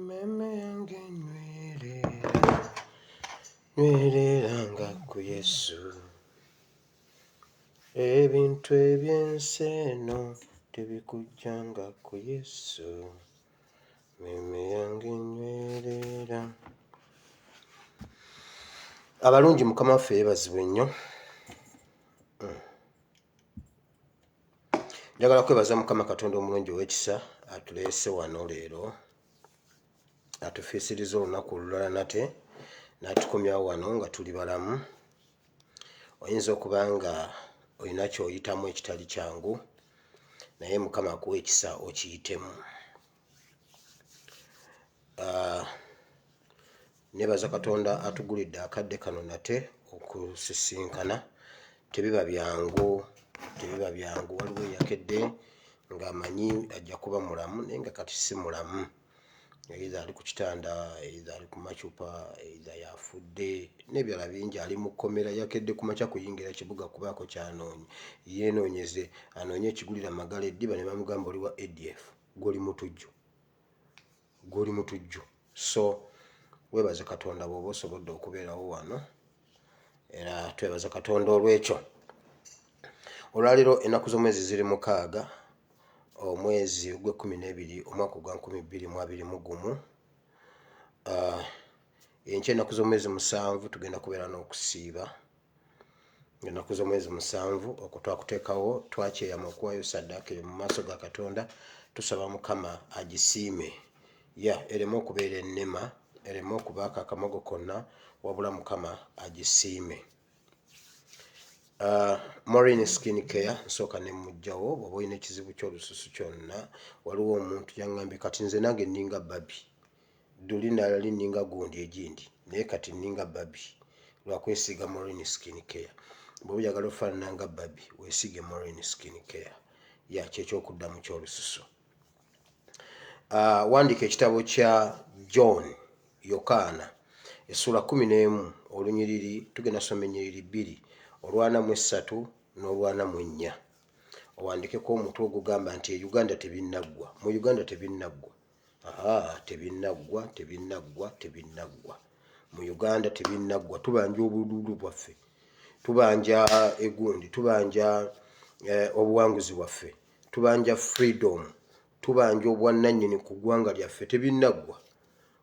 Meme yange nywereranga ku Yesu. Ebintu eby'ensi eno tebikujjanga ku Yesu. Meme yange nywerera. Abalungi Mukama waffe yeebazibwe nnyo. Njagala kwebaza Mukama Katonda omulungi ow'ekisa atuleese wano leero, atufiisiriza olunaku olulala nate n'atukomyawo wano nga tuli balamu. Oyinza okuba nga olina ky'oyitamu ekitali kyangu, naye Mukama akuwa ekisa okiyitemu. Neebaza Katonda atugulidde akadde kano nate okusisinkana. Tebiba byangu. Waliwo eyakedde ng'amanyi ajja kuba mulamu naye nga kati si mulamu. Either ali ku kitanda, either ali ku macupa, either yafudde, n'ebirala bingi. Ali mu kkomera, yakedde ku makya kuyingira kibuga kubaako kyanoonye. Yeenoonyeze, anoonye ekigulira Magala eddiba ne bamugamba oli wa ADF. Gw'oli mutujju. So weebaze Katonda bw'oba osobodde okubeerawo wano, era twebaza Katonda olw'ekyo. Olwaleero ennaku z'omwezi ziri 6 omwezi ogw'E12 omwaka ogwa 2021. Enkya ennaku z'omwezi 7 tugenda kubeera n'okusiiba. Ennaku z'omwezi 7 okwo twakuteekawo, twakyeyama okuwaayo ssaddaaka eyo mu maaso ga Katonda, tusaba Mukama agisiime. Ereme okubeera ennema, ereme okubaako akamogo konna, wabula Mukama agisiime. Maureen Skin Care nsooka ne mujjawo. Bw'oba olina ekizibu ky'olususu kyonna, waliwo omuntu yaŋŋambye kati nze nange nninga babi. Duli nali nninga gundi egindi, naye kati nninga babi lwa kwesiiga Maureen Skin Care. Bw'oba oyagala ofaanana nga babi, weesiige Maureen Skin Care. Ky'ekyokuddamu ky'olususu. Wandiika ekitabo kya John Yokaana essula 11 olunyiriri, tugenda soma ennyiriri 2, olw'43 n'olw'44. Owandikeko omutwe ogugamba nti Uganda tebinnaggwa. Mu Uganda tebinnaggwa. Tebinnaggwa. Mu Uganda tebinnaggwa. Tubanja obululu bwaffe, tubanja egundi, tubanja obuwanguzi bwaffe, tubanja freedom, tubanja obwannannyini ku ggwanga lyaffe. Tebinnaggwa.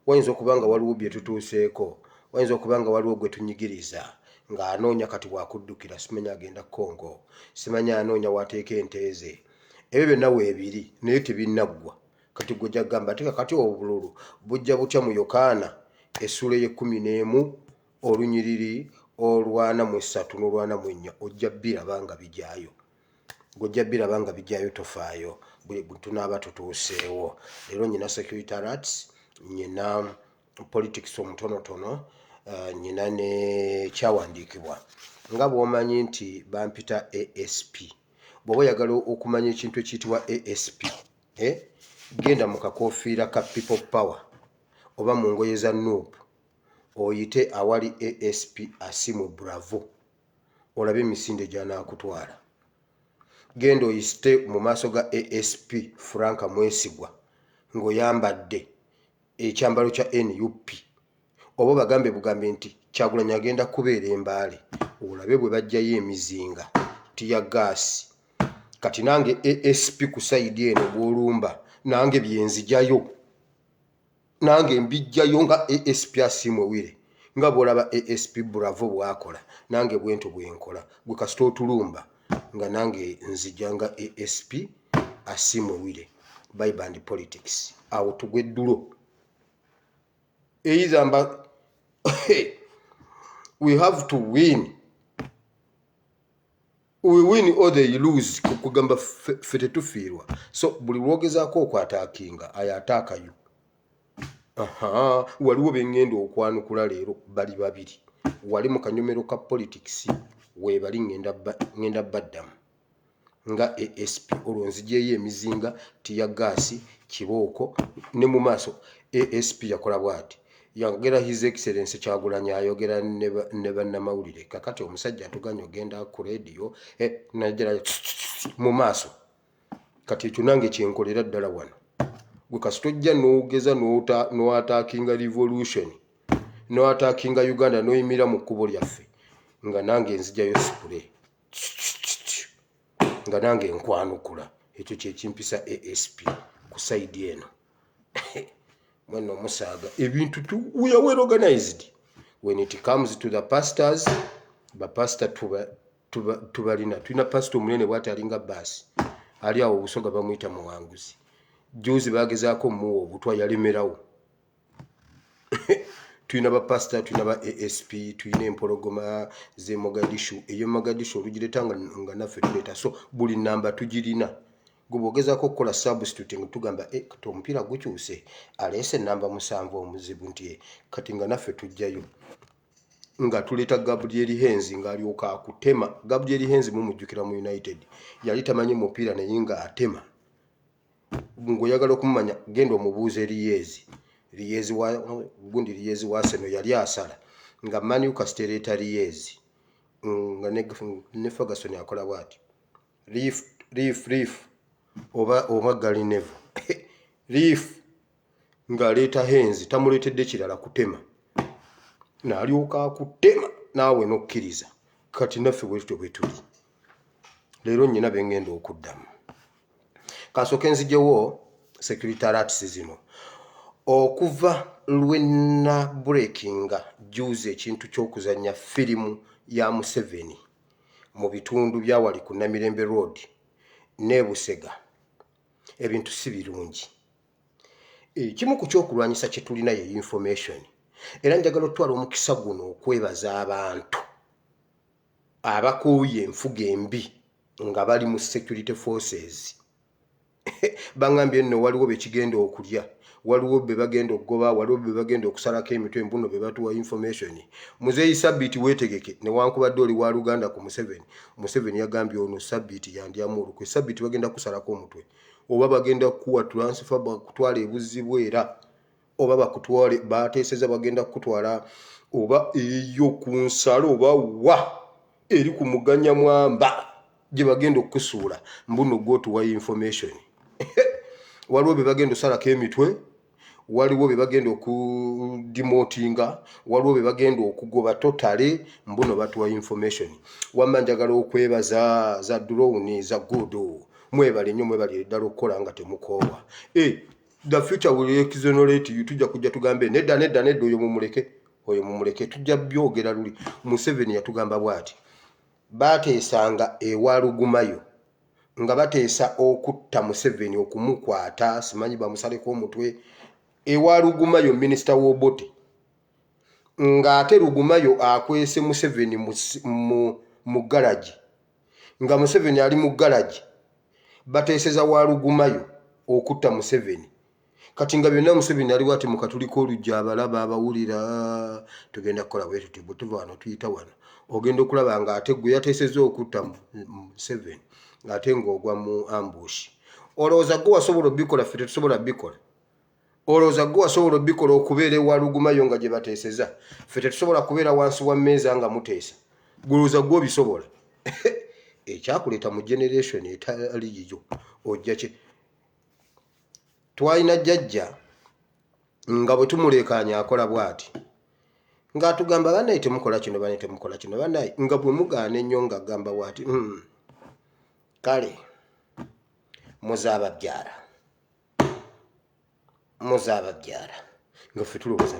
Wayinza okuba nga waliwo bye tutuuseeko, wayinza okuba nga waliwo gwe tunyigiriza, ng'anoonya kati wakuddukira, simanya agenda Congo, simanya anoonya wateeka ente ze. Ebyo byonna weebiri, naye tebinnaggwa. Kati gwe ojja kugamba ate kakati obululu bujja butya mu Yokaana essula ey'e11 olunyiriri olw'43 n'olw'44. Ojja biraba nga bijaayo. Gojja biraba nga bijaayo, tofaayo bwe tunaaba tutuuseewo. Leero nyina security alerts, nyina politics omutonotono, nyina ne kyawandiikibwa. Nga bw'omanyi nti bampita ASP. Bw'oba oyagala okumanya ekintu ekiyitibwa ASP, genda mu kakoofiira ka People Power oba mu ngoye za Nuupu, oyite awali ASP Asimu Bravo, olabe emisinde gy'anaakutwala. Genda oyite mu maaso ga ASP Frank Mwesigwa ng'oyambadde ekyambalo kya NUP, oba bagambe bugambe nti Kyagulanyi agenda kubeera Embaale, olabe bwe bajjayo emizinga, tiya gaasi. Kati nange ASP ku sayidi eno bw'olumba, nange byenzijjayo, nange mbijjayo nga ASP Asimwewire, nga bw'olaba ASP Bravo bw'akola, nange bwento bwenkola. Gwe kasita otulumba nga nange nzijja nga ASP Asimwewire. Bible and politics, awo tugwe ddulo. Either we have to win. We win or they lose. Kugamba ffe tetufiirwa. So buli lwogezaako okwataakinga ayataakayo. Waliwo bengenda okwanukula leero bali babiri. Wali mu kanyomero ka politics weebali ngenda baddamu nga ASP. Olwo nzigyeyo emizinga, tiya gaasi, kibooko ne mu maaso. ASP yakola bw'ati. Yogera His Excellency Kyagulanyi ayogera ne bannamawulire. Kakati omusajja atuganya ogenda ku leediyo, najjera mu maaso kati ekyo nange kyenkolera ddala wano gwe kasita ojja n'ogeza n'oataakinga revolution n'oataakinga Uganda n'oyimira mu kkubo lyaffe nga nange nzijayo sipule nga nange nkwanukula ekyo kyekimpisa ASP ku saidi eno mwana omusaaga ebintu we are well organized when it comes to the pastors bapasita tubalina tulina pasita omunene bw'ati alinga baasi ali awo Busoga bamuyita Muwanguzi juzi bagezaako muwa obutwa yalemerawo tulina bapasita tulina ba ASP tulina empologoma ze Mogadishu eyo Mogadishu olugireta nga naffe tuleeta so buli namba tugirina gwe bw'ogezaako okukola substituting tugamba kati omupiira gukyuse aleese namba 7 omuzibu nti kati nga naffe tujjayo nga tuleeta Gabriel Henzi ng'alyoka akutema Gabriel Henzi mumujjukira mu United yali tamanyi mupiira naye nga atema ng'oyagala okumumanya genda omubuuze Liyezi wa Arsenal yali asala nga Manu kasitereeta Liyezi nga ne Ferguson akola bw'ati Leaf oba Galinevo Leaf ng'aleeta Henzi tamuleetedde kirala kutema n'alyoka akutema naawe n'okkiriza kati naffe bwetutyo bwe tuli leero nnyina bengenda okuddamu kasooke nzijewo secretariats zino okuva lwenna breakinga juzi ekintu ky'okuzannya firimu ya Museveni mu bitundu bya wali ku Namirembe Road ne Busega ebintu si birungi kimu ku kyokulwanyisa kye tulina ye information era njagala otwala omukisa guno okwebaza abantu abakooye enfuga embi nga bali mu security forces bangambye nno waliwo bekigenda okulya waliwo be bagenda okugoba waliwo be bagenda okusalako emitwe mbuno be batuwa information muzeeyi Sabiti weetegeke newankubadde oli wa Luganda ku Museveni yagambye ono Sabiti yandyamu olukwe Sabiti bagenda kusalako omutwe oba bagenda kuwa transfer bakutwala ebuzibu era oba bakutwale bateeseza bagenda kutwala oba eyo ku nsalo oba wa eri ku muganya mwamba gye bagenda okusuula mbuno gwotuwa information waliwo be bagenda osalako emitwe waliwo be bagenda okudemotinga waliwo be bagenda okugoba totale mbuno batuwa information wamma njagala okwebaza za drone za gudu mwebale nnyo mwebale ddala okukola nga temukoowa the future will exonerate you tujja kujja tugambe nedda oyo mumuleke tujja byogera luli Museveni yatugamba bwati bateesanga ewalugumayo nga bateesa okutta Museveni okumukwata simanyi bamusaleko omutwe ewalugumayo minisita w'obote nga ate Lugumayo akwese Museveni mu garaji nga Museveni ali mu garaji bateeseza walugumayo okutta Museveni kati nga byonna Museveni ali wati mukatuliko olujja abalaba abawulira tugenda kukola bwe tuti butuva wano tuyita wano ogenda okulaba nga ate gwe yateeseza okutta Museveni ng'ate ng'ogwa mu ambush olowooza gwe wasobola obbikola ffe tetusobola bbikola olowooza gwe wasobola obbikola okubeera ewalugumayo nga gye bateeseza ffe tetusobola kubeera wansi wa mmeeza nga muteesa gulowooza gwe obisobola ekyakuleeta mu generation etali yiyo ojja kye twalina jjajja nga bwe tumulekaanya akola bw'ati ng'atugamba bannaye temukola kino bannaye temukola kino bannaye nga bwe mugaana ennyo ng'agamba bw'ati kale muzaababyala nga ffe tulowooza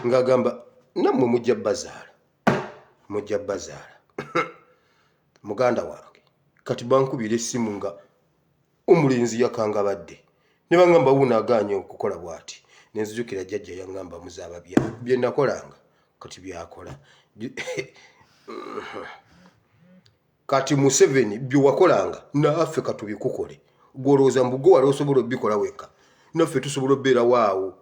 ng'agamba nammwe mujja bbazaala muganda wange kati bankubira essimu nga omulenzi yakangabadde ne bangamba wuno agaanye okukola bw'ati nenzijukira jjajja yangamba muzaababyala bye nakolanga kati byakola kati Museveni bye wakolanga naffe katubikukole gwolowooza mbugo wali osobola obbikola wekka naffe tusobola obbeera waawo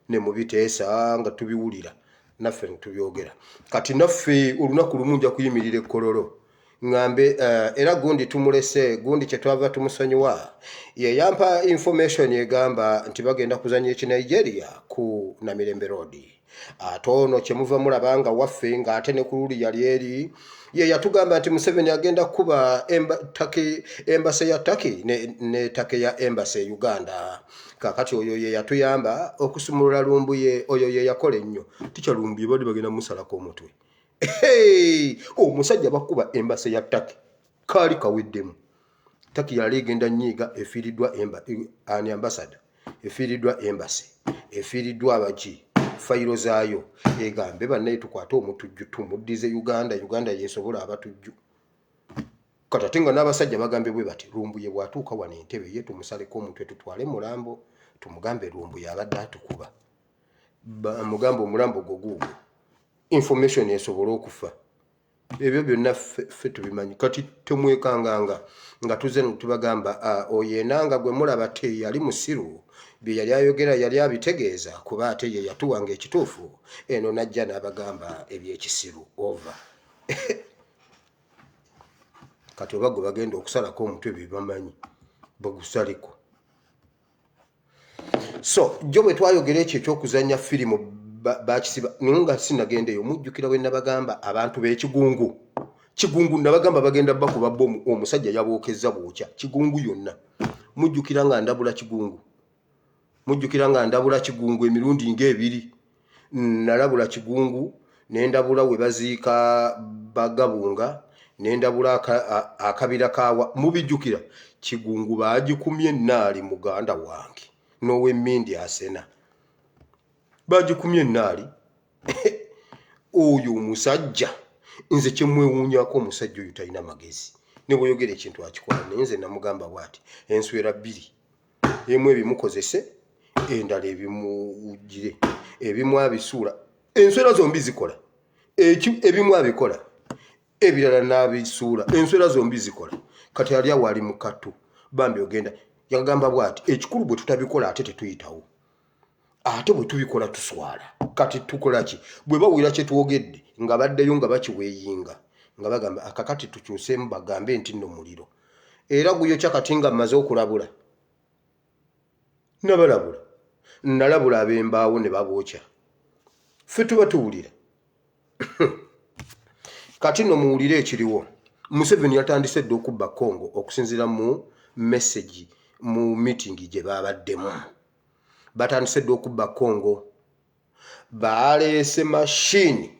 ne mubiteesa nga tubiwulira naffe netubyogera kati naffe olunaku lumu nja kuyimirira ekkololo ngambe era gundi tumulese gundi kyetwava tumusonyiwa yeyampa information egamba nti bagenda kuzanya eki Nigeria ku Namirembe Road atono kyemuva mulabanga waffe nga ate ne ku luli yali eri ye yatugamba nti Museveni agenda kuba embase ya Turkey ne Turkey ya embase e Uganda. Kakati oyo ye yatuyamba okusumulula Lumbuye, oyo ye yakola ennyo. Ticha Lumbuye bali bagenda musalako omutwe. Omusajja bakuba embase ya Turkey kaali kaweddemu. Turkey yali egenda nyiiga efiiriddwa ani ambassador efiiriddwa embase efiiriddwa abaki fayiro zaayo egambe bannaye tukwate omutujju tumuddize Uganda yeesobola abatujju. Kati nga n'abasajja bagambye bwe bati Lumbuye bw'atuuka wano Entebbe ye tumusaleko omutwe tutwale mulambo tumugambe Lumbuye abadde atukuba. Mugambo omulambo guguugo information esobola okufa. Ebyo byonna ffe tubimanyi. Kati temwekanganga nga tuze tubagamba oyenanga gwe mulaba te yali musiru bye yali ayogera yali abitegeeza kuba ate ye yatuwanga ekituufu eno najja n'abagamba ebyekisiru over. Kati obago bagenda okusalako omutwe bibamanyi bagusaliko. So jo bwe twayogera ekyo ekyokuzanya firimu bakisiba nga sinagendeyo mujjukira bwe nabagamba abantu b'ekigungu kigungu nabagamba bagenda bakuba bomu omusajja yabookeza bwokya kigungu yonna mujjukira nga ndabula kigungu emirundi ng'ebiri nalabula kigungu nendabula we baziika bagabunga nendabula akabira kawa mubijjukira kigungu baagikumye naali muganda wange n'ow'emmindi asena bagikumye naali oyo omusajja nze kyemwewuunyako omusajja oyo talina magezi ne bweyogera ekintu akikola naye nze namugamba bw'ati enswera bbiri emu ebimukozese endala ebimuwugire ebimu abisuula enswera zombi zikola ebimu abikola ebirala n'abisuula enswera zombi zikola. Kati ali awo ali mu kattu bambi ogenda yagamba bw'ati ekikulu bwe tutabikola ate tetuyitawo ate bwe tubikola tuswala. Kati tukola ki bwe bawulira kye twogedde nga baddeyo nga bakiweeyinga nga bagamba akakati tukyuseemu bagambe nti nno muliro era guyokya kati nga mmaze okulabula nabalabula nalabula ab'embaawo ne babookya ffe tuba tuwulira. Kati nno muwulire ekiriwo. Museveni yatandise dde okubba Congo okusinziira mu message mu meeting gye babaddemu. Batandise dde okubba Congo baleese machine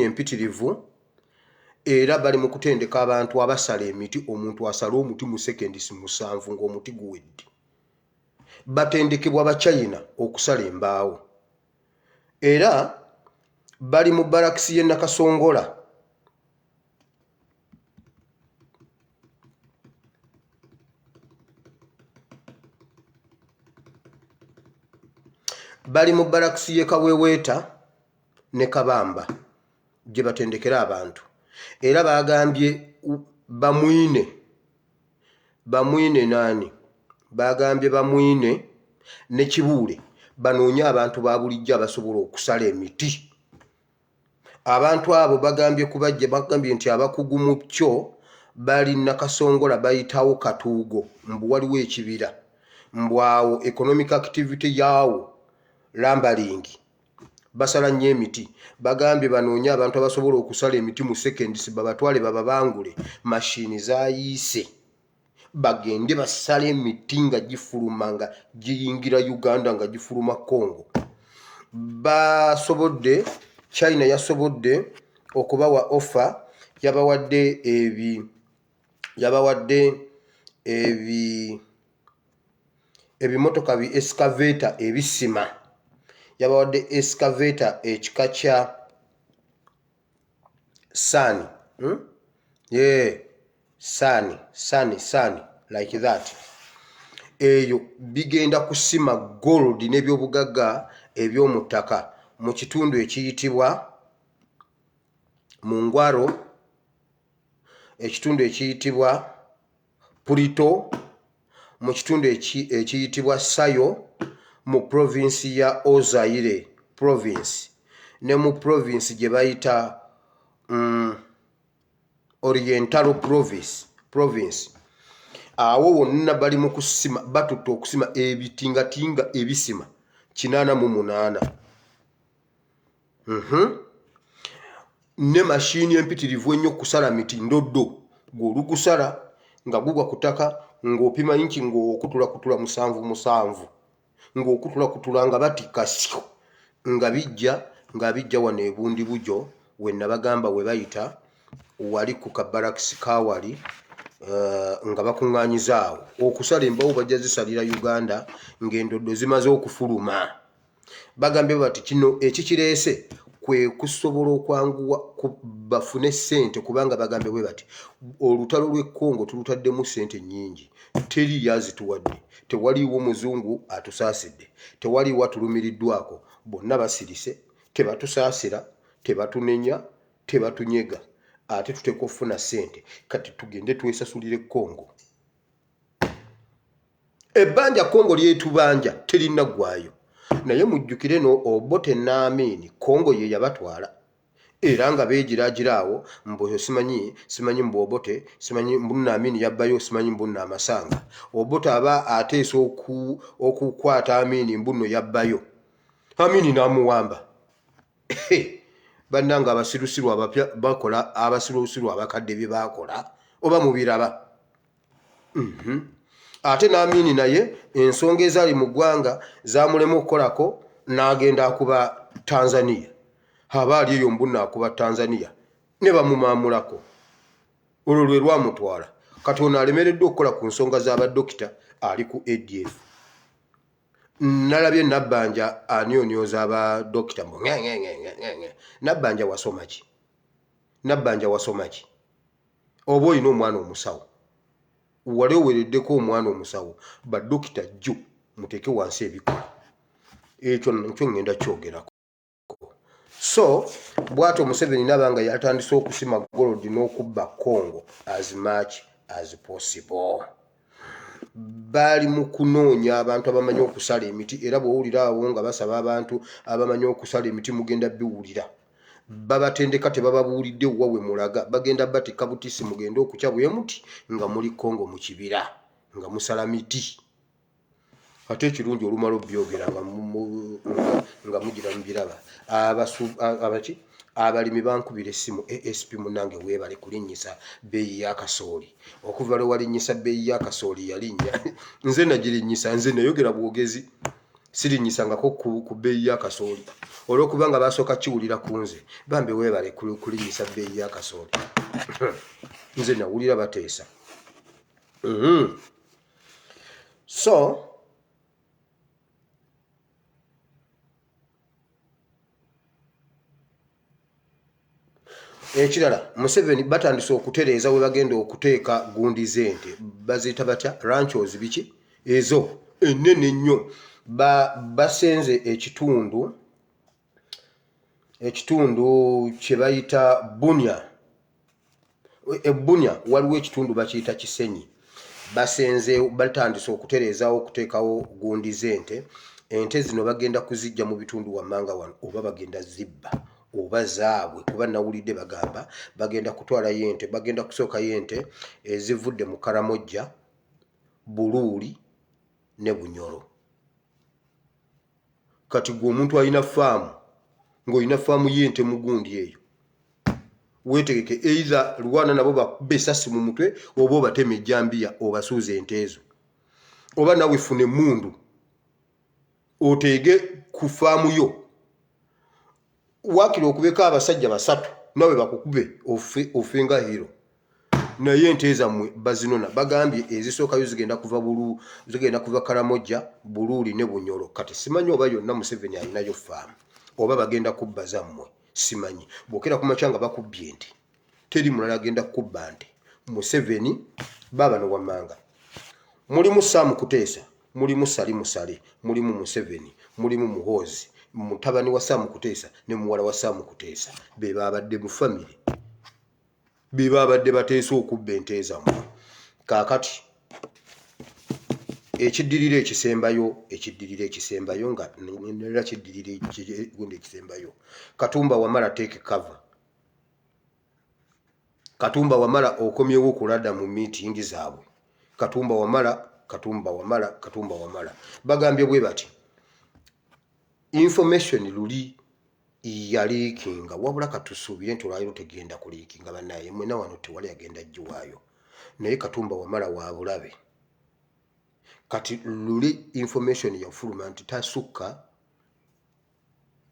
empitirivu era bali mu kutendeka abantu abasala emiti omuntu asala omuti mu sekendisi 7 ng'omuti guwedde. Batendekebwa Bachina okusala embaawo era bali mu barakisi y'e Nakasongola bali mu barakisi y'e Kaweweeta ne Kabamba gye batendekera abantu era bagambye bamwine nani bagambye bamwine ne Kibuule banoonya abantu ba bulijjo abasobola okusala emiti. Abantu abo bagambye nti abakugu mu kyo bali Nakasongola bayitawo Katuugo mbu waliwo ekibira mbu awo economic activity yaawo lambalingi basala nnyo emiti. Bagambye banoonya abantu abasobola okusala emiti mu sekendisi babatwale bababangule mashini zayiise bagende basala emiti nga gifuluma nga giyingira Uganda nga gifuluma Congo. Basobodde China yasobodde okubawa offer yabawadde ebimotoka bi excavator ebisima yabawadde excavator ekika kya Sani Sani like that. Eyo bigenda kusima gold n'ebyobugagga eby'omu ttaka mu kitundu ekiyitibwa mu Ngwaro, ekitundu ekiyitibwa Purito, mu kitundu ekiyitibwa Sayo mu province ya Ozaire province ne mu province gye bayita Oriental province. awo wonna bali mu kusima batutte okusima ebitingatinga ebisima 88 ne mashini empitirivu ennyo kusala miti ndoddo gw'olukusala nga gugwa ku ttaka ng'opima inchi ng'okutula 7 ng'okutula nga batika syo nga bijja wano ebundi bujo we nabagamba we bayita wali ku kabarakisi kawali nga bakuŋŋaanyizaawo okusala embawo bajja zisalira Uganda ng'endoddo zimaze okufuluma. Bagambye bati kino ekikireese kwe kusobola okwanguwa bafune ssente kubanga bagambye bwe bati olutalo lw'e Congo tulutaddemu ssente nnyingi teri yazituwadde tewaliiwo muzungu atusaasidde tewaliiwo atulumiriddwako bonna basirise tebatusaasira tebatunenya tebatunyega ate tuteeka okufuna ssente kati tugende twesasulire Congo. Ebbanja Congo lyetubanja terinaggwaayo naye mujjukire no Obote n'Amin Congo ye yabatwala era nga beegiraawo mboyo simanyi mbu Obote simanyi mbu n'Amin yabbayo simanyi mbu n'Amasanga Obote aba ateesa okukwata Amin mbuno yabbayo Amin n'amuwamba bannanga abasirusiru abapya bakola abasirusiru abakadde bye bakola oba mubiraba. Ate n'Amin naye ensonga ezaali mu ggwanga zaamulema okukolako n'agenda akuba Tanzania abaali eyo mbunna akuba Tanzania ne bamumaamulako olwo lwe lwamutwala kati ono alemereddwa okukola ku nsonga z'abadokita ali ku ADF. Nalabye Nabbanja anyonyoza abadokita mbu Nabbanja wasoma ki oba olina omwana omusawo wali owereddeko omwana omusawo badokita jjo muteeke wansi ebikola ekyo ngenda kyogerako. So bw'atyo Museveni nabanga yatandise okusima golodi n'okubba Congo as much as possible. Bali mu kunoonya abantu abamanyi okusala emiti era bw'owulira abo nga basaba abantu abamanyi okusala emiti mugenda biwulira babatendeka tebababuulidde wawe mulaga bagenda batika butisi mugenda okukya bwe muti nga muli Congo mu kibira nga musala miti ate ekirungi olumala obyogera nga mugira mubiraba abalimi bankubira essimu ASP munange weebale kulinnyisa bbeeyi y'akasooli okuva lwe walinnyisa bbeeyi y'akasooli yalinnya nze nagirinnyisa nze nayogera bwogezi sirinnyisangako ku bbeeyi y'akasooli olw'okuba nga basooka kiwulira ku nze bambe weebale kulinnyisa bbeeyi y'akasooli nze nawulira bateesa. So ekirala Museveni batandise okutereeza we bagenda okuteeka gundi z'ente baziyita batya ranchos biki ezo ennene ennyo basenze ekitundu kye bayita Bunia. Bunia waliwo ekitundu bakiyita Kisenyi basenze batandise okutereezaawo okuteekawo gundi z'ente. Ente zino bagenda kuzijja mu bitundu wammanga wano oba bagenda zibba oba zaabwe kuba nawulidde bagamba bagenda kutwalayo ente bagenda kusookayo ente ezivudde mu Karamojja Buluuli ne Bunyoro. Kati gwe omuntu alina faamu ng'olina faamu y'ente mu gundi eyo weetegeke either Rwanda nabo bakubbe essasi mu mutwe oba obatema ejjambiya obasuuza ente ezo oba nawe fune emmundu oteege ku faamu yo wakiri okubeeko abasajja 3 nawe bakukube ofenga hero naye ente zammwe bazinona bagambye ezisookayo zigenda kuva Karamojja Buluuli ne Bunyoro. Kati simanyi oba yonna Museveni alinayo faamu oba bagenda kubba zammwe simanyi bwokera ku makya nga bakubbye ente teri mulala agenda kukubba nte. Museveni baba no wammanga mulimu Sam Kuteesa mulimu Sali Musale mulimu Museveni mulimu Muhoozi mutabani wa Sam Kuteesa ne muwala wa Sam Kuteesa be babadde mu family be babadde bateesa okubba ente zammwe. Kaakati ekiddirira ekisembayo nga nera kiddirira gundi ekisembayo Katumba Wamala take cover. Katumba Wamala okomyewo okulada mu meeting zaabwe Katumba Wamala bagambye bwe bati information luli yalikinga wabula katusuubire nti olwaliro tegenda kulikinga bannaye mwena wano tewali agenda jjuwaayo naye Katumba Wamala wa bulabe kati luli information yafuluma nti tasukka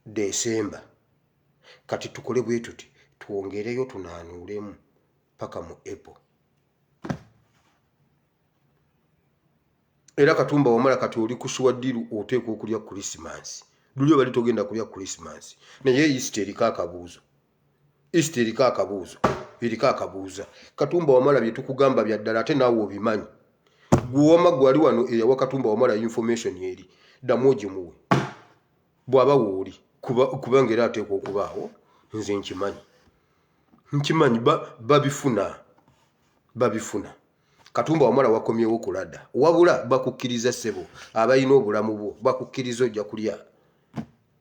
Desemba kati tukole bwe tuti tuongereyo tunaanuulemu paka mu April. Era Katumba Wamala kati oli kusuwa ddiru oteekwa okulya Christmas. Lulyo bali togenda kulya Christmas. Naye Easter eriko akabuuzo. Katumba Wamala bye tukugamba bya ddala ate naawe obimanyi. Guwoma gwali wano eyawa Katumba Wamala information eri. Ddamu ogimuwe. Bw'aba wooli kubanga era ateekwa okubaawo nze nkimanyi babifuna. Katumba Wamala wakomyewo okulada wabula bakukkiriza ssebo abalina obulamu bwo bakukkiriza ojja kulya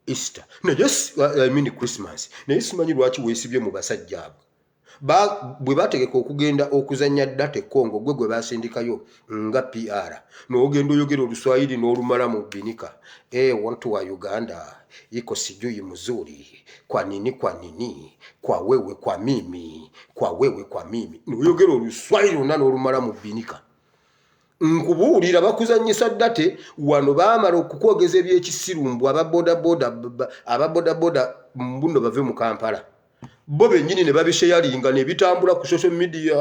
Easter naye Christmas naye simanyi lwaki weesibye mu basajja abo bwe bategeka okugenda okuzannya ddate Congo gwe basindikayo nga PR n'ogenda oyogera Oluswahili n'olumala mu binika watu wa Uganda iko sijui mzuri kwa nini kwa wewe kwa mimi n'oyogera Oluswahili n'olumala mu binika nkubuulira bakuzannyisa ddate wano baamala okukwogeza eby'ekisirumbu ababodaboda mbuno bave mu Kampala bo bennyini ne babisheyalinga ne bitambula ku social media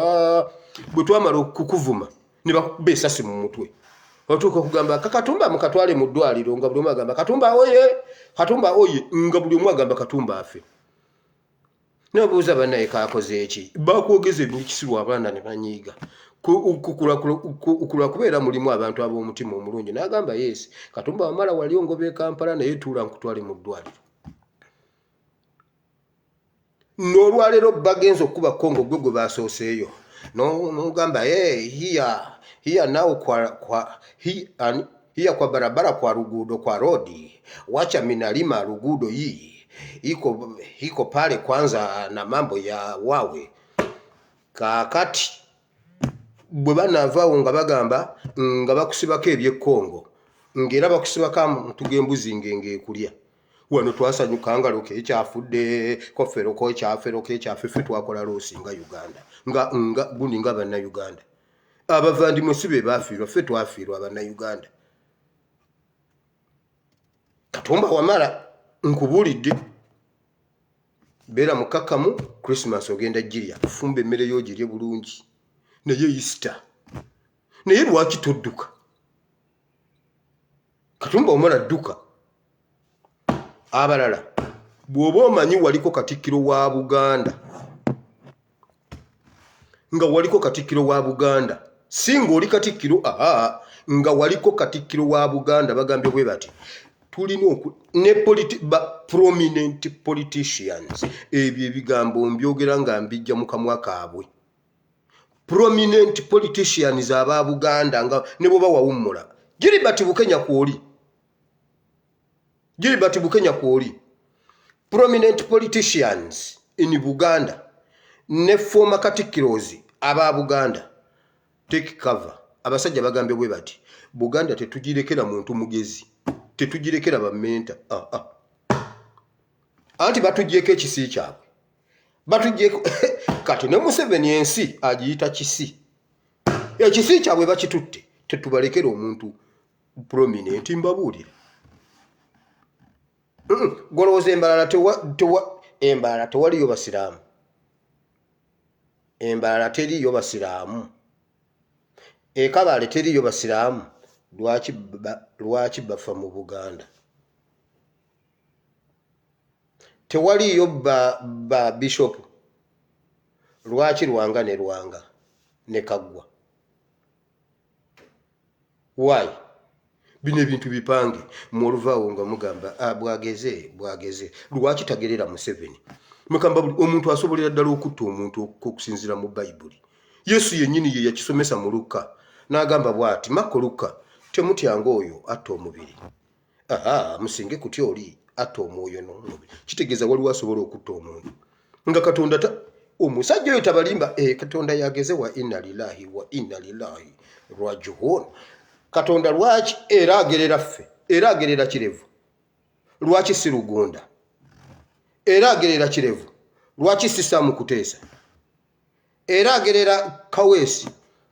bwe twamala okukuvuma ne bakuba essasi mu mutwe otuuka okugamba Katumba mukatwale mu ddwaliro nga buli omu agamba Katumba oye nga buli omu agamba Katumba afe n'obuuza bannaye kaakoze eki bakwogeza eby'ekisiru abaana ne banyiiga okula kubeera mulimu abantu ab'omutima omulungi n'agamba yes Katumba Wamala wali ongobe Kampala naye tuula nkutwale mu ddwaliro n'olwaleero bagenza okuba Congo gwe basooseeyo n'ogamba here now here kwa barabara kwa rugudo kwa rodi wacha minalima rugudo hii iko pale kwanza na mambo ya wawe kakati bwe banavaawo nga bagamba nga bakusibako eby'Ekongo ng'era bakusibako mutugembuzi ng'ekulya wano twasanyuka ngalo kekyafudde kofero ko ekyafe ffe twakola loosinga Uganda nga gundi nga bannayuganda abavandimwe si be baafiirwa ffe twafiirwa bannayuganda. Katumba Wamala nkubuulidde beera mukakkamu Christmas ogenda jirya fumba emmere y'ogirye bulungi naye Easter naye lwaki todduka Katumba Wamala dduka abalala bw'oba omanyi waliko Katikkiro wa Buganda nga waliko Katikkiro wa Buganda singa oli Katikkiro nga waliko Katikkiro wa Buganda bagambye bwe bati tulina ne prominent politicians ebyo ebigambo mbyogera nga mbijja mu kamwa kaabwe prominent politicians aba Buganda nga ne bwe bawummula Gilbert Bukenya kwoli prominent politicians in Buganda ne former Katikkiros aba Buganda take cover abasajja bagambye bwe bati Buganda tetugirekera muntu mugezi tetugirekera bamenta anti batugiyeko ekisi kyabwe batugiyeko kati ne Museveni ensi agiyita kisi ekisi kyabwe bakitutte tetubalekera omuntu prominent mbabuulira golowooza embalala tewaliyo basiraamu embalala teriyo basiraamu Kabale teriyo basiraamu lwaki bafa mu Buganda tewaliyo ba bishop lwaki Lwanga ne Kaggwa why bino ebintu bipange mwoluvaawo nga mugamba bwageze lwaki tagerera Museveni mukamba omuntu asobolera ddala okutta omuntu okusinzira mu Bayibuli Yesu yennyini ye yakisomesa mu Luka n'agamba bw'ati Mako Luka temutyanga oyo atta omubiri musinge kutya oli atta omwoyo n'omubiri kitegeeza waliwo asobola okutta omuntu nga Katonda omusajja oyo tabalimba Katonda yageze wa inna lillahi wa inna ilaihi rajiun. Katonda lwaki era agerera ffe era agerera Kirevu lwaki si Lugunda era agerera Kirevu lwaki si Sam Kuteesa era agerera Kaweesi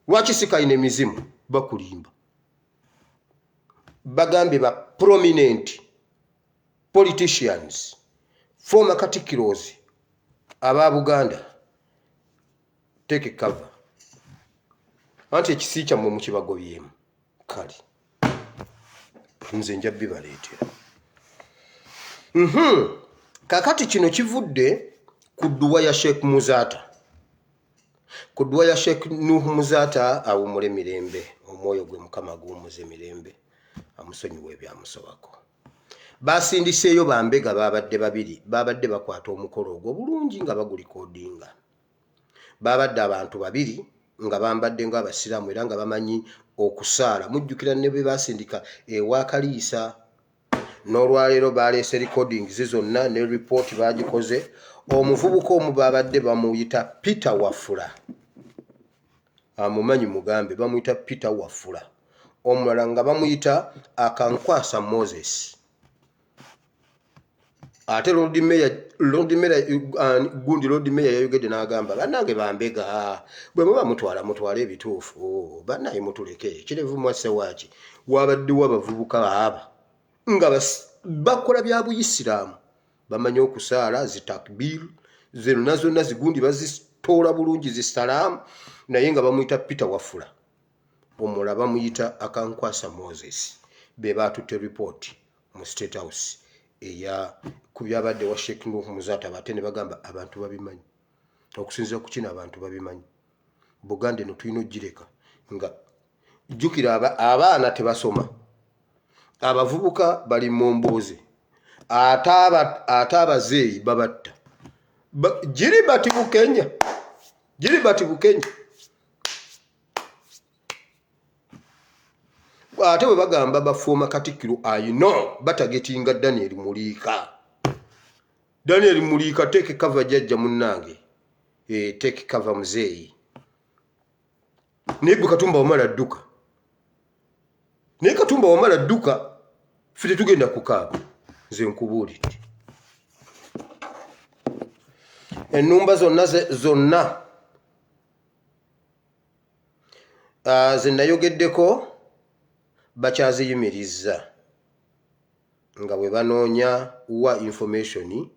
lwaki si Kayine Mizimu bakulimba bagambye ba prominent politicians former Katikirozi aba Buganda take cover anti ekisi kyammwe mukibagobyemu kale nze nja bibaleetera kakati kino kivudde ku dduwa ya Sheikh Muzata ku dduwa ya Sheikh Nuh Muzata awumule mirembe omwoyo gwe Mukama guwumuze mirembe amusonyiwe ebyamusobako basindiseeyo bambega babadde babiri babadde bakwata omukolo ogwo bulungi nga bagulikoodinga babadde abantu babiri nga bambadde ng'abasiraamu era nga bamanyi okusaala mujjukira ne be basindika ewa Kaliisa n'olwaleero baleese recordings zonna ne report bagikoze omuvubuka omu babadde bamuyita Peter Wafula amumanyi mugambe bamuyita Peter Wafula omulala nga bamuyita Akankwasa Moses ate Lord Mayor gundi Lord Mayor yayogedde n'agamba bannange bambega bwe muba mutwala ebituufu bannaye mutuleke Kirevu mwase waaki wabaddewo abavubuka aba nga bakola bya Buyisiraamu bamanyi okusaala zitakbir zonna zonna zigundi bazitoola bulungi zisalaamu naye nga bamuyita Peter Wafula omulala bamuyita Akankwasa Moses be batutte report mu State House eya ku byabadde wa Sheikh Nuh Muzata bate ne bagamba abantu babimanyi okusinziira ku kino abantu babimanyi Buganda eno tulina ogireka nga jjukira abaana tebasoma abavubuka bali mu mboozi ate abazeeyi babatta Gilbert Bukenya ate bwe bagamba bafuuma Katikkiro ayino batagetinga Daniel Muliika take cover jjajja munnange take cover muzeeyi naye gwe Katumba wamala dduka ffe tetugenda kukaaba nze nkubuulidde ennumba zonna ze nayogeddeko bakyaziyimirizza nga bwe banoonya wa information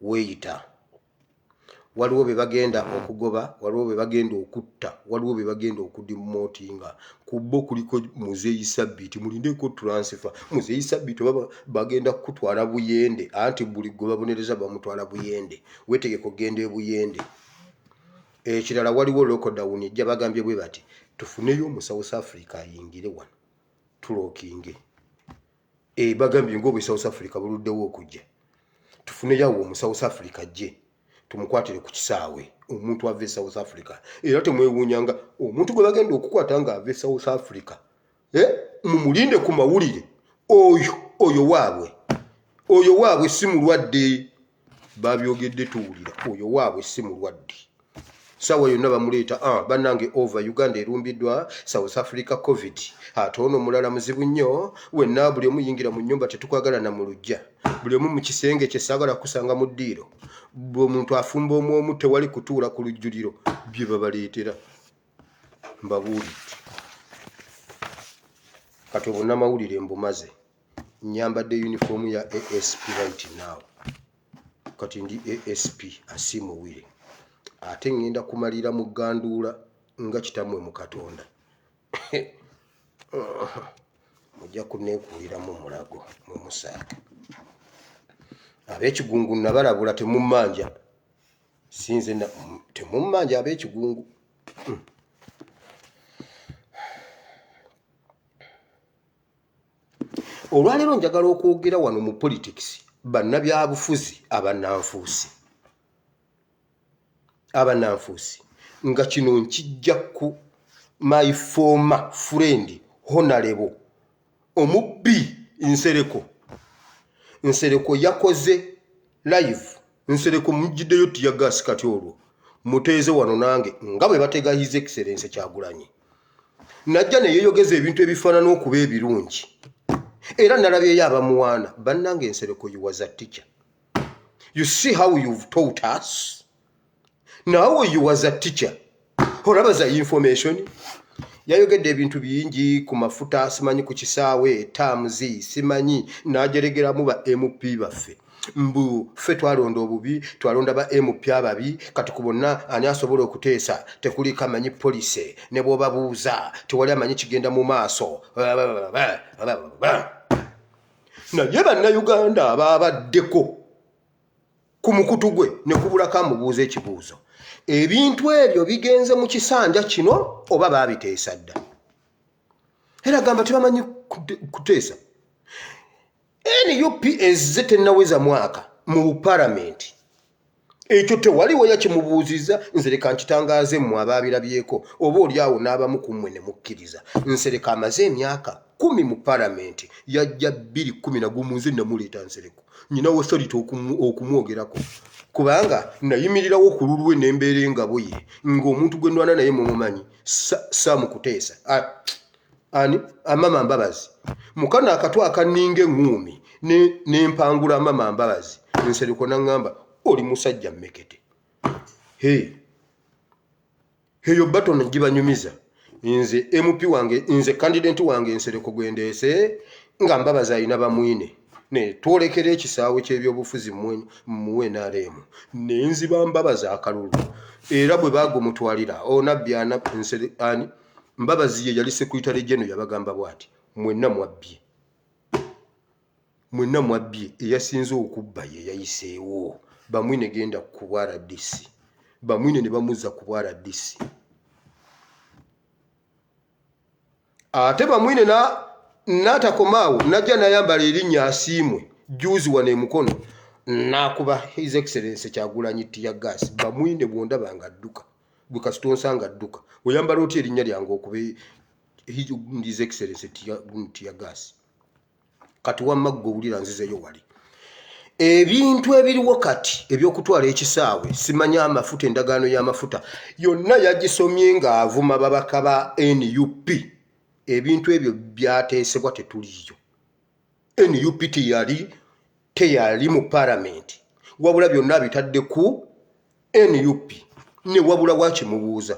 weeyita waliwo be bagenda okugoba waliwo be bagenda okutta waliwo be bagenda okudimootinga ku bo kuliko Muzeeyi Sabbiiti mulindeko transfer Muzeeyi Sabbiiti baba bagenda kutwala Buyende anti buli gwe babonereza bamutwala Buyende wetegeko genda e Buyende ekirala waliwo lockdown ejja bagambye bwe bati tufuneyo mu South Africa ayingire wano tulookinge bagambye ng'obwe South Africa buluddewo okujja tufuneyo awo mu South Africa jje tumukwatire ku kisaawe omuntu ave South Africa era temwewuunyanga omuntu gwe bagenda okukwata nga ave South Africa mumulinde ku mawulire oyo waabwe si mulwadde babyogedde tuwulira oyo waabwe si mulwadde sawa yonna bamuleeta bannange over Uganda erumbiddwa South Africa COVID ate ono mulala muzibu nnyo wenna buli omu yingira mu nnyumba tetukwagala na mu luggya buli omu mu kisenge kye saagala kusanga mu ddiiro bwe omuntu afumba omu tewali kutuula ku lujjuliro bye babaleetera mbabuulidde kati obunnamawulire mbumaze nyambadde uniform ya ASP right now kati ndi ASP asimuwire ate ngenda kumalira mu Ganduula nga kitammwe mu Katonda mujja kuneekuuliramu mulago mu Musaaka ab'ekigungu nabalabula temummanja sinze temummanja ab'ekigungu olwaleero njagala okwogera wano mu politics bannabyabufuzi abannanfuusi nga kino nkijja ku my former friend Honorable omubbi Nsereko yakoze live Nsereko mujjiddeyo tiyagasi kati olwo muteeze wano nange nga bwe batega His Excellency Kyagulanyi. Najja ne yeeyogeza ebintu ebifaanana okuba ebirungi. Era nalabyeyo abamuwaana bannange Nsereko you was a teacher. You see how you've taught us? Now you was a teacher. Olaba za information. Yayogedde ebintu bingi ku mafuta simanyi ku kisaawe tamuzi simanyi n'ajeregeramu ba MP baffe. Mbu ffe twalonda obubi twalonda ba MP ababi kati ku bonna ani asobola okuteesa tekuli kamanyi police ne bw'obabuuza tewali amanyi kigenda mu maaso. Naye bannayuganda ababaddeko ku mukutu gwe ne kubulako amubuuza ekibuuzo. Ebintu ebyo bigenze mu kisanja kino oba baabiteesa dda? Era gamba tebamanyi kuteesa. NUP ezze tennaweza mwaka mu paramenti. Ekyo tewaliwo yakimubuuziza. Nsereka nkitangaaze mmwe abaabirabyeko oba oli awo n'abamu ku mmwe ne mukkiriza. Nsereka amaze emyaka 10 mu paramenti, yajja 2011 nze namuleeta Nsereko. Nyina authority okumwogerako. Kubanga nayimirirawo ku lulwe n'embeera engabo ye ng'omuntu gwe ndwana naye mumumanyi saamukuteesa. Ani Amama Mbabazi mukana akatwa akaninga eŋŋuumi n'empangula Amama Mbabazi. Nsereko n'aŋŋamba oli musajja mmekete. Eyo baton gibanyumiza. Nze MP wange nze candidate wange Nsereko gwendeese nga Mbabazi ayina bamwine. Ne twolekera ekisaawe ky'ebyobufuzi muwe n'aleemu n'enziba Mbabazi akalulu. Era bwe baagumutwalira onabbi ani Mbabazi ye yali Secretary General yabagamba bw'ati mwenna mwabbye eyasinze okubba ye yayiseewo. Bamwine genda ku RDC. Bamwine ne bamuzza ku RDC. Ate bamwine n'atakomaawo najja n'ayambala erinnya asiimwe juuzi wane emukono n'akuba His Excellency Kyagulanyi tiyagasi. Bamwine bwondaba nga dduka bwe kasitonsanga nga dduka oyambala otya erinnya lyange okube His Excellency tiyagasi. Kati wamma gwe owulira nzizeyo wali. Ebintu ebiriwo kati ebyokutwala ekisaawe simanya amafuta endagaano y'amafuta yonna yagisomye ng'avuma babaka ba NUP. Ebintu ebyo byateesebwa tetuliyo. NUP teyali mu paramenti wabula byonna bitadde ku NUP ne wabula wakimubuuza.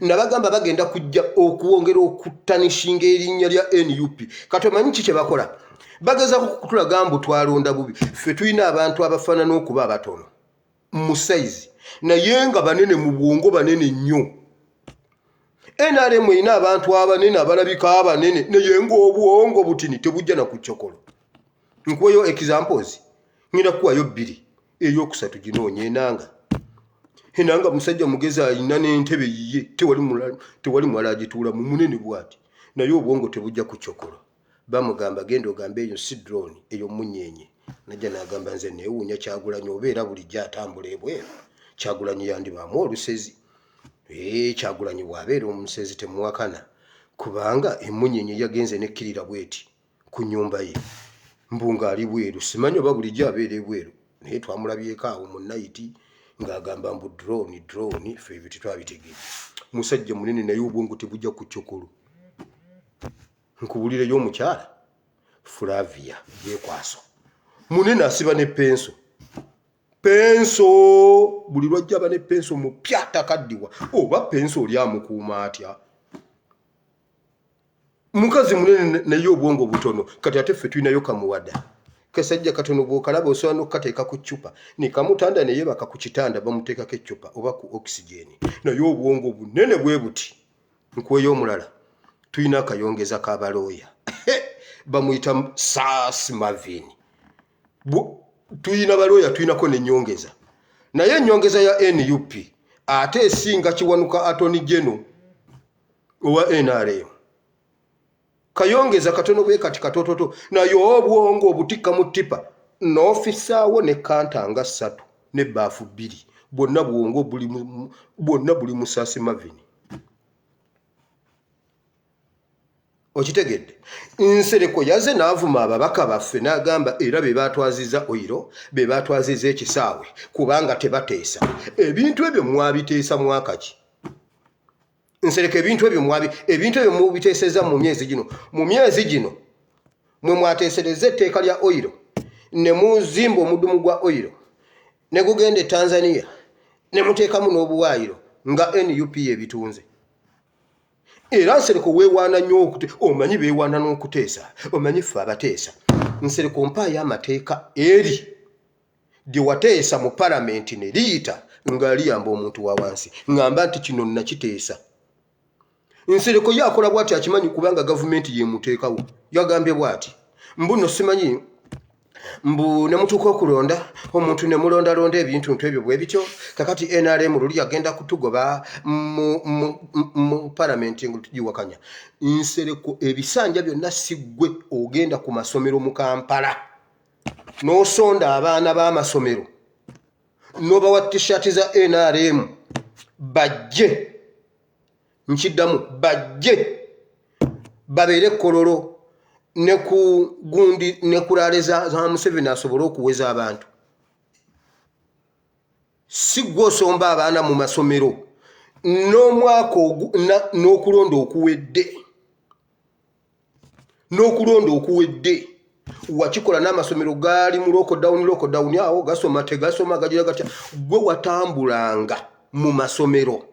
Nabagamba bagenda kujja okuwongera okutanishinga erinnya lya NUP. Kati omanyi ki kye bakola? Bagezaako kutulaga mbu twalonda bubi. Ffe tulina abantu abafaanana okuba abatono mu saizi naye nga banene mu bwongo banene nnyo. NRM erina abantu abanene abalabika abanene naye ng'obwongo butini tebujja na ku kyokolo. Nkuweyo examples ngenda kuwayo 2 ey'okusatu ginoonye enanga. Enanga musajja mugezi alina n'entebe yiye tewali mwala agituula mu munene bw'ati naye obwongo tebujja ku kyokolo. Bamugamba genda ogambe eyo si drone eyo munyeenye. Najja n'agamba nze neewuunya Kyagulanyi obeera bulijjo atambula ebweru. Kyagulanyi yandibaamu olusezi. Kyagulanyi bw'abeera omusezi temuwakana kubanga emunyeenye yagenze nekkirira bweti ku nnyumba ye mbunga ali bweru. Simanyi oba bulijjo abeera ebweru naye twamulabyeko awo mu nayiti ng'agamba mbu drone ffe ebyo tetwabitegeera. Musajja munene naye obwongo tebujja ku kyokolo. Nkubulireyo omukyala Flavia Byekwaso munene asiba ne penso buli lwajja aba ne penso mupya takaddiwa oba penso oli amukuuma atya. Mukazi munene naye obwongo butono. Kati ate ffe tulinayo kamuwada kasajja katono bw'okalaba osobola n'okukateeka ku ccupa ne kamutanda ne yeebaka ku kitanda bamuteekako eccupa oba ku oxygen naye obwongo bunene bwe buti. Nkuweyo omulala tulina akayongeza k'abalooya bamuyita Sas Marvin. Tulina balooya tulinako n'ennyongeza naye ennyongeza ya NUP ate esinga Kiwanuka Attorney General owa NRM. Kayongeza katono bwe kati katototo naye obwongo obutikka mu ttipa n'ofisaawo ne kantanga 3 ne baafu 2 bonna bwongo buli mu Sas Marvin. okitegedde Nsereko yaze n'avuma ababaka baffe n'agamba era be batwaziza oyiro be batwaziza ekisaawe kubanga tebateesa ebintu ebyo mwabiteesa mwaka ki Nsereko ebintu ebyo mubiteeseza mu myezi gino mwe mwateesereza etteeka lya oyiro ne muzimba omudumu gwa oyiro ne gugende Tanzania ne muteekamu n'obuwaayiro nga NUP ebitunze era Nsereko weewaana nnyo omanyi beewaana n'okuteesa omanyi ffe abateesa Nsereko mpaayo amateeka eri gye wateesa mu palamenti ne liyita nga liyamba omuntu wa wansi ngamba nti kino nakiteesa Nsereko yakola bw'ati akimanyi kubanga gavumenti yemuteekawo yagambye bw'ati mbuno simanyi mbu ne mutuuka okulonda omuntu ne mulondalonda ebintu ebyo bwe bityo kakati NRM luli agenda kutugoba mu palamenti ngo tugiwakanya Nsereko ebisanja byonna siggwe ogenda ku masomero mu Kampala n'osonda abaana b'amasomero n'obawa t-shirt za NRM bajje nkiddamu bajje babeere kololo ne ku gundi ne kulale za Museveni asobole okuweza abantu si gw'osomba abaana mu masomero n'omwaka n'okulonda okuwedde wakikola n'amasomero gaali mu lockdown awo gasoma tegasoma gagira gatya gwe watambulanga mu masomero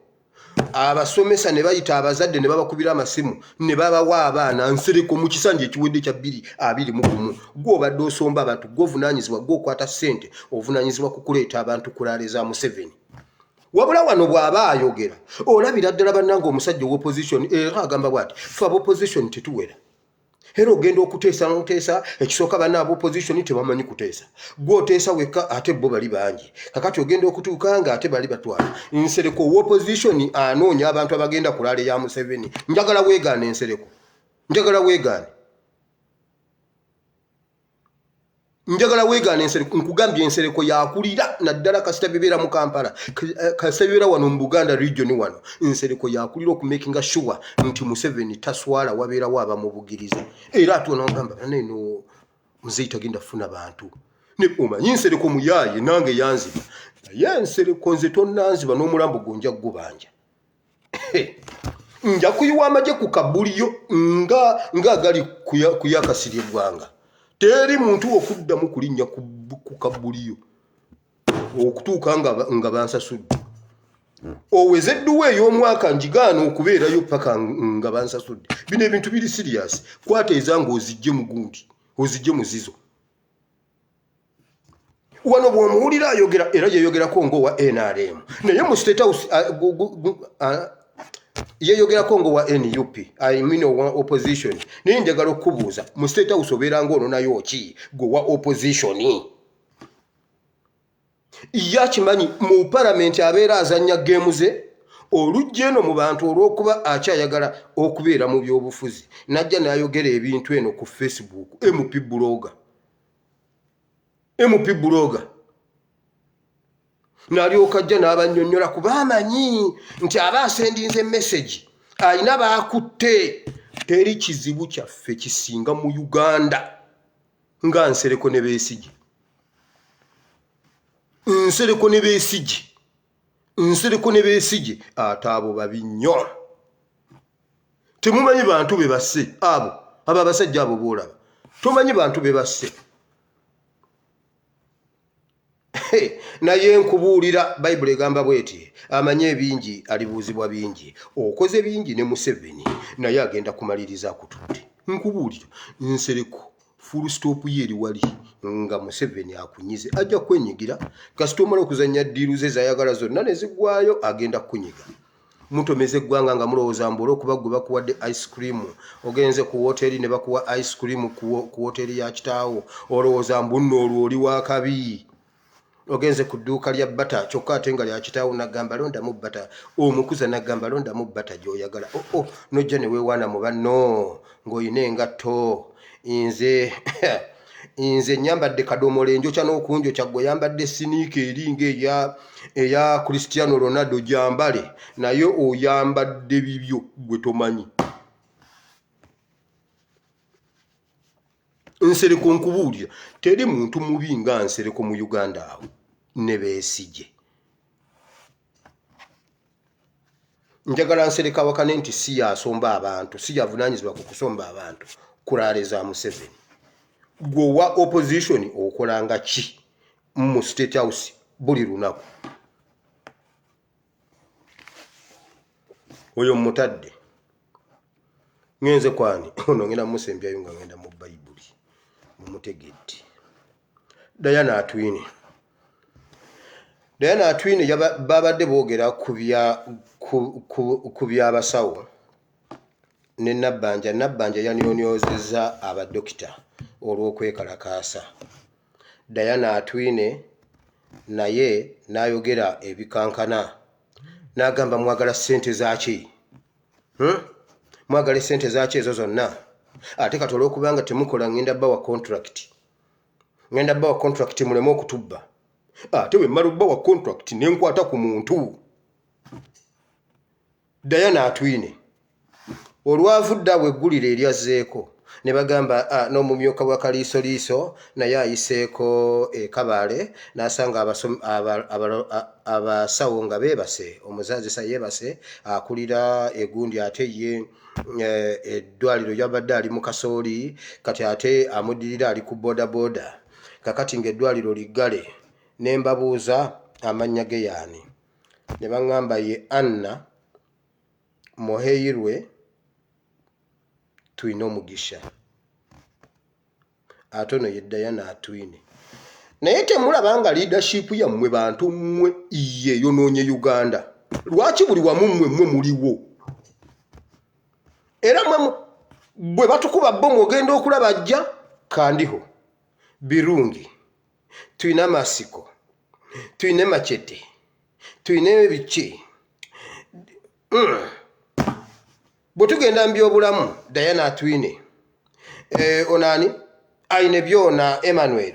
abasomesa ne bayita abazadde ne babakubira amasimu ne babawa abaana Nsereko mu kisanja ekiwedde kya 221 gw'obadde osomba abantu gw'ovunaanyizibwa gw'okwata ssente ovunaanyizibwa ku kuleeta abantu kulaale za Museveni wabula wano bw'aba ayogera olabira ddala bannanga omusajja w'opposition era agamba bw'ati ffe ab'opposition tetuwera era ogenda okuteesa ekisooka banna ab'opposition tebamanyi kuteesa gw'oteesa wekka ate bo bali bangi kakati ogenda okutuuka nga ate bali batwala Nsereko w'opposition anoonya abantu abagenda kulaale ya Museveni njagala weegaane Nsereko njagala weegaane Nsereko nkugambye Nsereko yakulira naddala kasita bibeera mu Kampala kasita bibeera wano mu Buganda region wano Nsereko yakulira okumakinga sure nti Museveni taswala wabeerawo abamubugiriza era atonagamba neno muzeyita genda funa bantu ne omanyi Nsereko muyaaye nange yanziba naye Nsereko nze tonnanziba n'omulambo gonja gubanja nja kuyiwa amagye ku kabuliyo nga gali kuyakasirya eggwanga teri muntu okuddamu kulinnya ku kabuliyo okutuuka nga bansasudde owezedduwa ey'omwaka njigaana okubeerayo paka nga bansasudde bino ebintu biri serious kwata ezanga ozijje mu gundi ozijje mu zizo wano bw'omuwulira ayogera era yeyogerako ng'owa NRM naye mu State House yeyogerako ng'owa NUP I mean owa opposition naye njagala okubuuza mu State House obeera ng'ono nayo ki gwewa opposition yakimanyi mu palamenti abeera azannya geemu ze olujja eno mu bantu olw'okuba akyayagala okubeera mu byobufuzi najja n'ayogera ebintu eno ku Facebook MP blogger n'alyoka ajja n'abannyonnyola kuba amanyi nti aba asendinze message alina baakutte teri kizibu kyaffe kisinga mu Uganda nga Nsereko ne Besigye Nsereko ne Besigye ate abo babi nnyo temumanyi bantu be basse abo abasajja abo boolaba tomanyi bantu be basse naye nkubuulira Bayibuli egamba bweti amanye ebingi alibuuzibwa bingi okoze bingi ne Museveni naye agenda kumaliriza akutudde nkubuulira Nsereko full stop yeri wali nga Museveni akunyize ajja kwenyigira kasita omala okuzannya ddiiru ze zayagala zonna ne ziggwayo agenda kunyiga mutomeze eggwanga nga mulowooza mbola okuba gwe bakuwadde ice cream ogenze ku woteri ne bakuwa ice cream ku woteri ya kitaawo olowooza mbunno olwo oli wakabi ogenze ku dduuka lya bata kyokka ate nga lya kitaawo nagamba londamu bata omukuza nagamba londamu bata gy'oyagala nojja ne weewaana mu banno ng'olina engatto nze nyambadde kadomola enjokya n'okunjokya gwe yambadde siniika eringa eya Cristiano Ronaldo gyambale naye oyambadde bibyo gwe tomanyi Nsereko nkubuulira teri muntu mubi nga Nsereko mu Uganda awo ne Besigye. Njagala Nsereko awakane nti si yasomba abantu, si yavunaanyizibwa ku kusomba abantu kulaale za Museveni. Gwe wa opposition okolanga ki mu State House buli lunaku? Oyo mutadde ngenze kwani ono ngenda musembyayo nga ngenda mu Bayibuli mumutegedde. Diana Atwine babadde boogera ku by'abasawo ne Nabbanja yanonyozezza abadokita olw'okwekalakaasa. Diana Atwine naye n'ayogera ebikankana n'agamba mwagala ssente zaki? Mwagala ssente zaki ezo zonna? Ate kati olw'okubanga temukola ngenda bawa contract muleme okutubba. Ate bwe mmala obbawa contract ne nkwata ku muntu. Diana Atwine olwavudde awo eggulire eryazzeeko ne bagamba n'omumyuka wa Kaliisoliiso naye ayiseeko Kabale n'asanga abasawo nga beebase, omuzaazisa yeebase akulira egundi ate ye eddwaliro lyabadde ali mu kasooli kati ate amuddirira ali ku bodaboda. Kakati ng'eddwaliro liggale ne mbabuuza amannya ge yaani ne baŋŋamba ye Anna Moheyirwe Twine Omugisha. Ate ono ye Diana Atwine. Naye temulaba nga leadership yammwe bantu mmwe ye yonoonye Uganda. Lwaki buli wamu mmwe muliwo? Era bwe batukuba bbomu ogenda okulaba ajja Kandiho, Birungi, tuyina Masiko, tuyina Machete, tuyina ebiki. Bwe tugenda mu byobulamu Diana Atwine onani ayina byona Emmanuel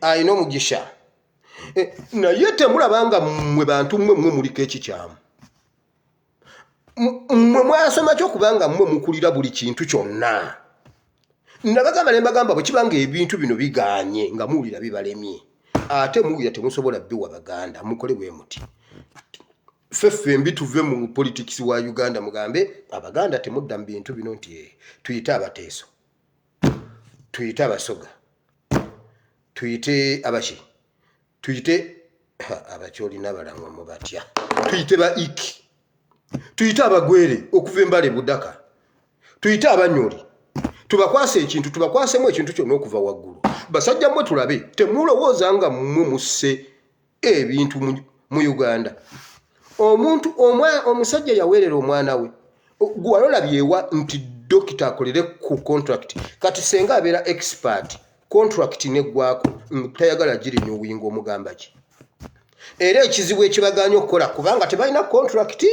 ayina Omugisha. Naye temulaba nga mmwe bantu mmwe muliko ekikyamu. Mmwe mwasoma kyokubanga mmwe mukulira buli kintu kyonna. Nabagamba ne mbagamba bwe kibanga ebintu bino biganye nga muwulira bibalemye ate muwulira temusobola biwa Baganda mukole bwe muti. Ffeffe mbi tuve mu politics wa Uganda mugambe Abaganda temudda mu bintu bino nti tuyite abateeso, tuyite abasoga, tuyite abashi, tuyite abakyoli n'abalangwa mu batya, tuyite ba iki, tuyite abagwere okuva embale Budaka, tuyite abanyoli, tubakwase ekintu tubakwasemu ekintu kyonna okuva waggulu. Basajja mmwe tulabe temulowooza nga mmwe musse ebintu mu Uganda. Omusajja yaweerera omwana we gwalola byewa nti dokita akolere ku contract kati senga abeera expert contract neggwako tayagala giri nyuwingo omugamba ki? Era ekizibu ekibaganya okukola kubanga tebalina contract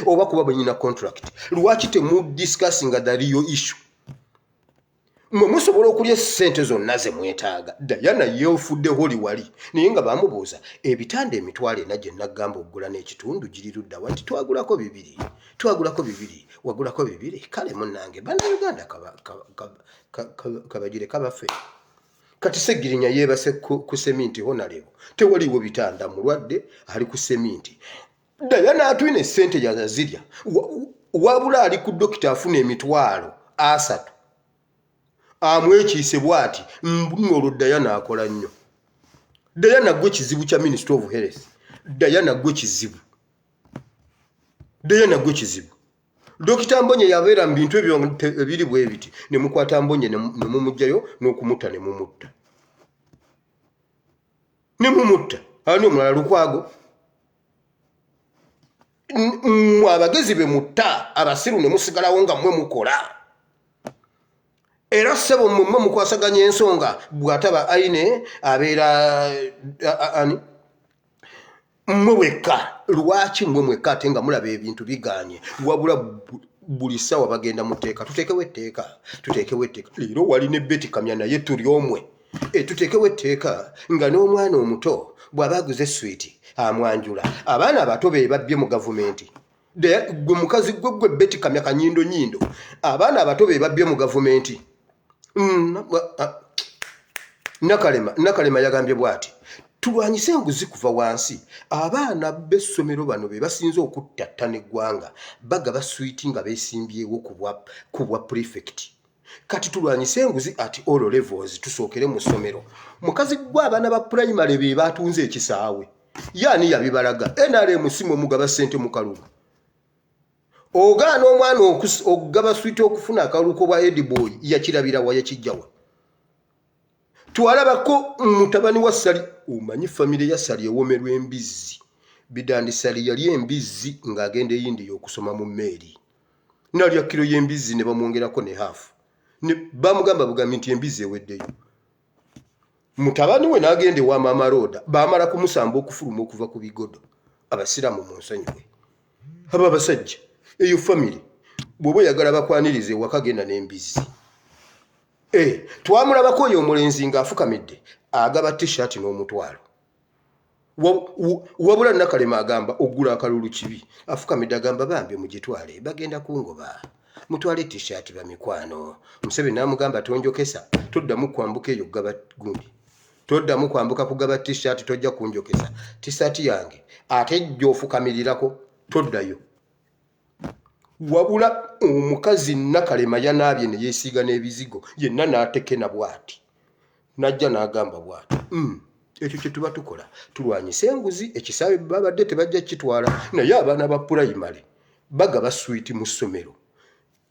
oba kuba banyina contract. Lwaki temudiscussinga the real issue? Mwe musobola okulya ssente zonna ze mwetaaga. Diana yeefudde holi wali naye nga bamubuuza ebitanda emitwalo ena gye nagamba okugula n'ekitundu giri ludda wati twagulako bibiri wagulako bibiri. Kale munnange bannayuganda kabagire kabaffe. Kati Segirinya yeebase ku seminti honalewo tewaliwo bitanda mulwadde ali ku seminti. Diana Atwine ssente yazazirya wabula ali ku dokita afuna emitwalo 3 amwekiise bwati olwo Diana akola nnyo. Diana gwe kizibu kya Minister of Health. Diana gwe kizibu. Dokita Mbonye yabeera mu bintu ebyo ebiri bwe biti ne mukwata Mbonye ne mumugjayo n'okumutta ne mumutta. Ani omulala Lukwago. Abagezi be mutta abasiru ne musigalawo nga mmwe mukola. Era ssebo mmwe mukwasaganya ensonga bw'ataba Aine abeera ani mmwe wekka. Lwaki mmwe mwekka ate nga mulaba ebintu biganye wabula buli ssaawa bagenda mu tteeka? Tuteekewo etteeka. Leero wali ne Betty Kamya naye tuli omwe. Tuteekewo etteeka nga n'omwana omuto bw'aba aguze switi amwanjula. Abaana abato be babbye mu gavumenti. Gwe mukazi gwe Betty Kamya kanyindo. Abaana abato be babbye mu gavumenti. Nakalema yagambye bwati tulwanyise enguzi kuva wansi abaana b'essomero bano be basinze okuttatta n'eggwanga bagaba switi nga beesimbyewo ku bwa prefect kati tulwanyise enguzi at all levels tusookere mu ssomero mukazi gw'abaana ba primary be batunze ekisaawe yaani yabibalaga NRM simu omugaba ssente mu kalulu ogaana omwana okugaba switi okufuna akaluko bwa Edboy yakirabira wa yakijjawa twalabako mutabani wa Sali umanyi famire ya Sali ewomerwa embizzi bidandi Sali yali embizzi ng'agenda eyindi y'okusoma mu mmeeri nalya kilo y'embizzi ne bamwongerako ne hafu ne bamugamba bugambi nti embizzi eweddeyo mutabani we n'agenda ewa Maama Roda baamala kumusamba okufuluma okuva ku bigodo abasiraamu mu nsonyiwe aba basajja eyo famire bw'oba oyagala bakwaniriza ewaka genda n'embizzi twamulabako oyo omulenzi ng'afukamidde agaba t-shirt n'omutwalo wabula Nakalema agamba ogula akalulu kibi afukamidde agamba bambi mugitwale bagenda kungoba mutwale t-shirt bamikwano Museveni n'amugamba tonjokesa toddamu kwambuka eyo gaba gundi toddamu kwambuka kugaba t-shirt tojja kunjokesa t-shirt yange ate gy'ofukamirirako toddayo wabula omukazi Nakalema yanaabye ne yeesiiga n'ebizigo yenna n'atekena bwati najja n'agamba bwati ekyo kye tuba tukola tulwanyise enguzi ekisaawe babadde tebajja kitwala naye abaana ba primary bagaba switi mu ssomero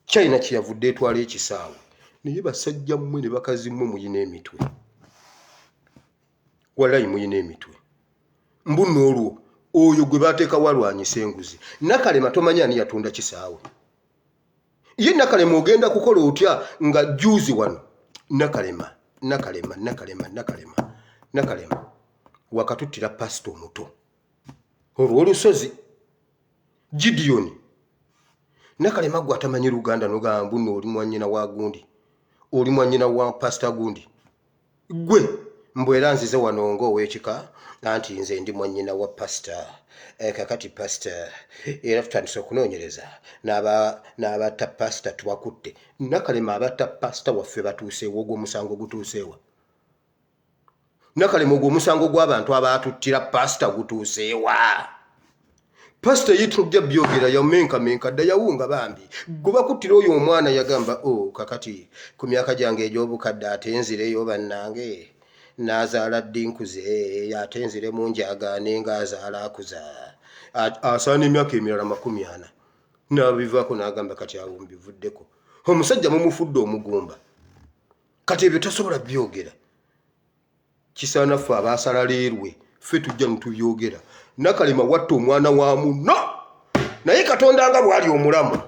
China kyeyavudde etwala ekisaawe naye basajja mmwe ne bakazi mmwe muyina emitwe wallahi muyina emitwe mbuno olwo oyo gwe bateeka walwanyisa enguzi Nakalema tomanya ani yatunda kisaawe ye Nakalema ogenda kukola otya nga juzi wano Nakalema wakatuttira pasito omuto olw'olusozi Gideon Nakalema gwe atamanyi Luganda n'ogamba mbuno oli mwannyina wa gundi oli mwannyina wa pasita gundi gwe mbwera nzize wano ng'ow'ekika anti nze ndi mwannyina wa pasita kakati pasita era tutandise okunoonyereza n'abatta pasita tubakutte Nakalema abatta pasita waffe batuuseewo ogw'omusango gutuuseewa Nakalema ogw'omusango gw'abantu abaatuttira pasita gutuuseewa pasita yitujja byogera yamenkamenka dda yawunga bambi gwe bakuttira oyo omwana yagamba kakati ku myaka gyange egy'obukadde ate nzireyo bannange n'azaala ddinkuze ate nzire mu njagaane ng'azaala akuza asaana emyaka emirala 40 n'abivaako n'agamba kati awo mbivuddeko omusajja mumufudde omugumba kati ebyo tasobola byogera kisaana ffe abaasala leerwe ffe tujja netubyogera Nakalema watta omwana wa muno naye Katonda nga bwali omulamu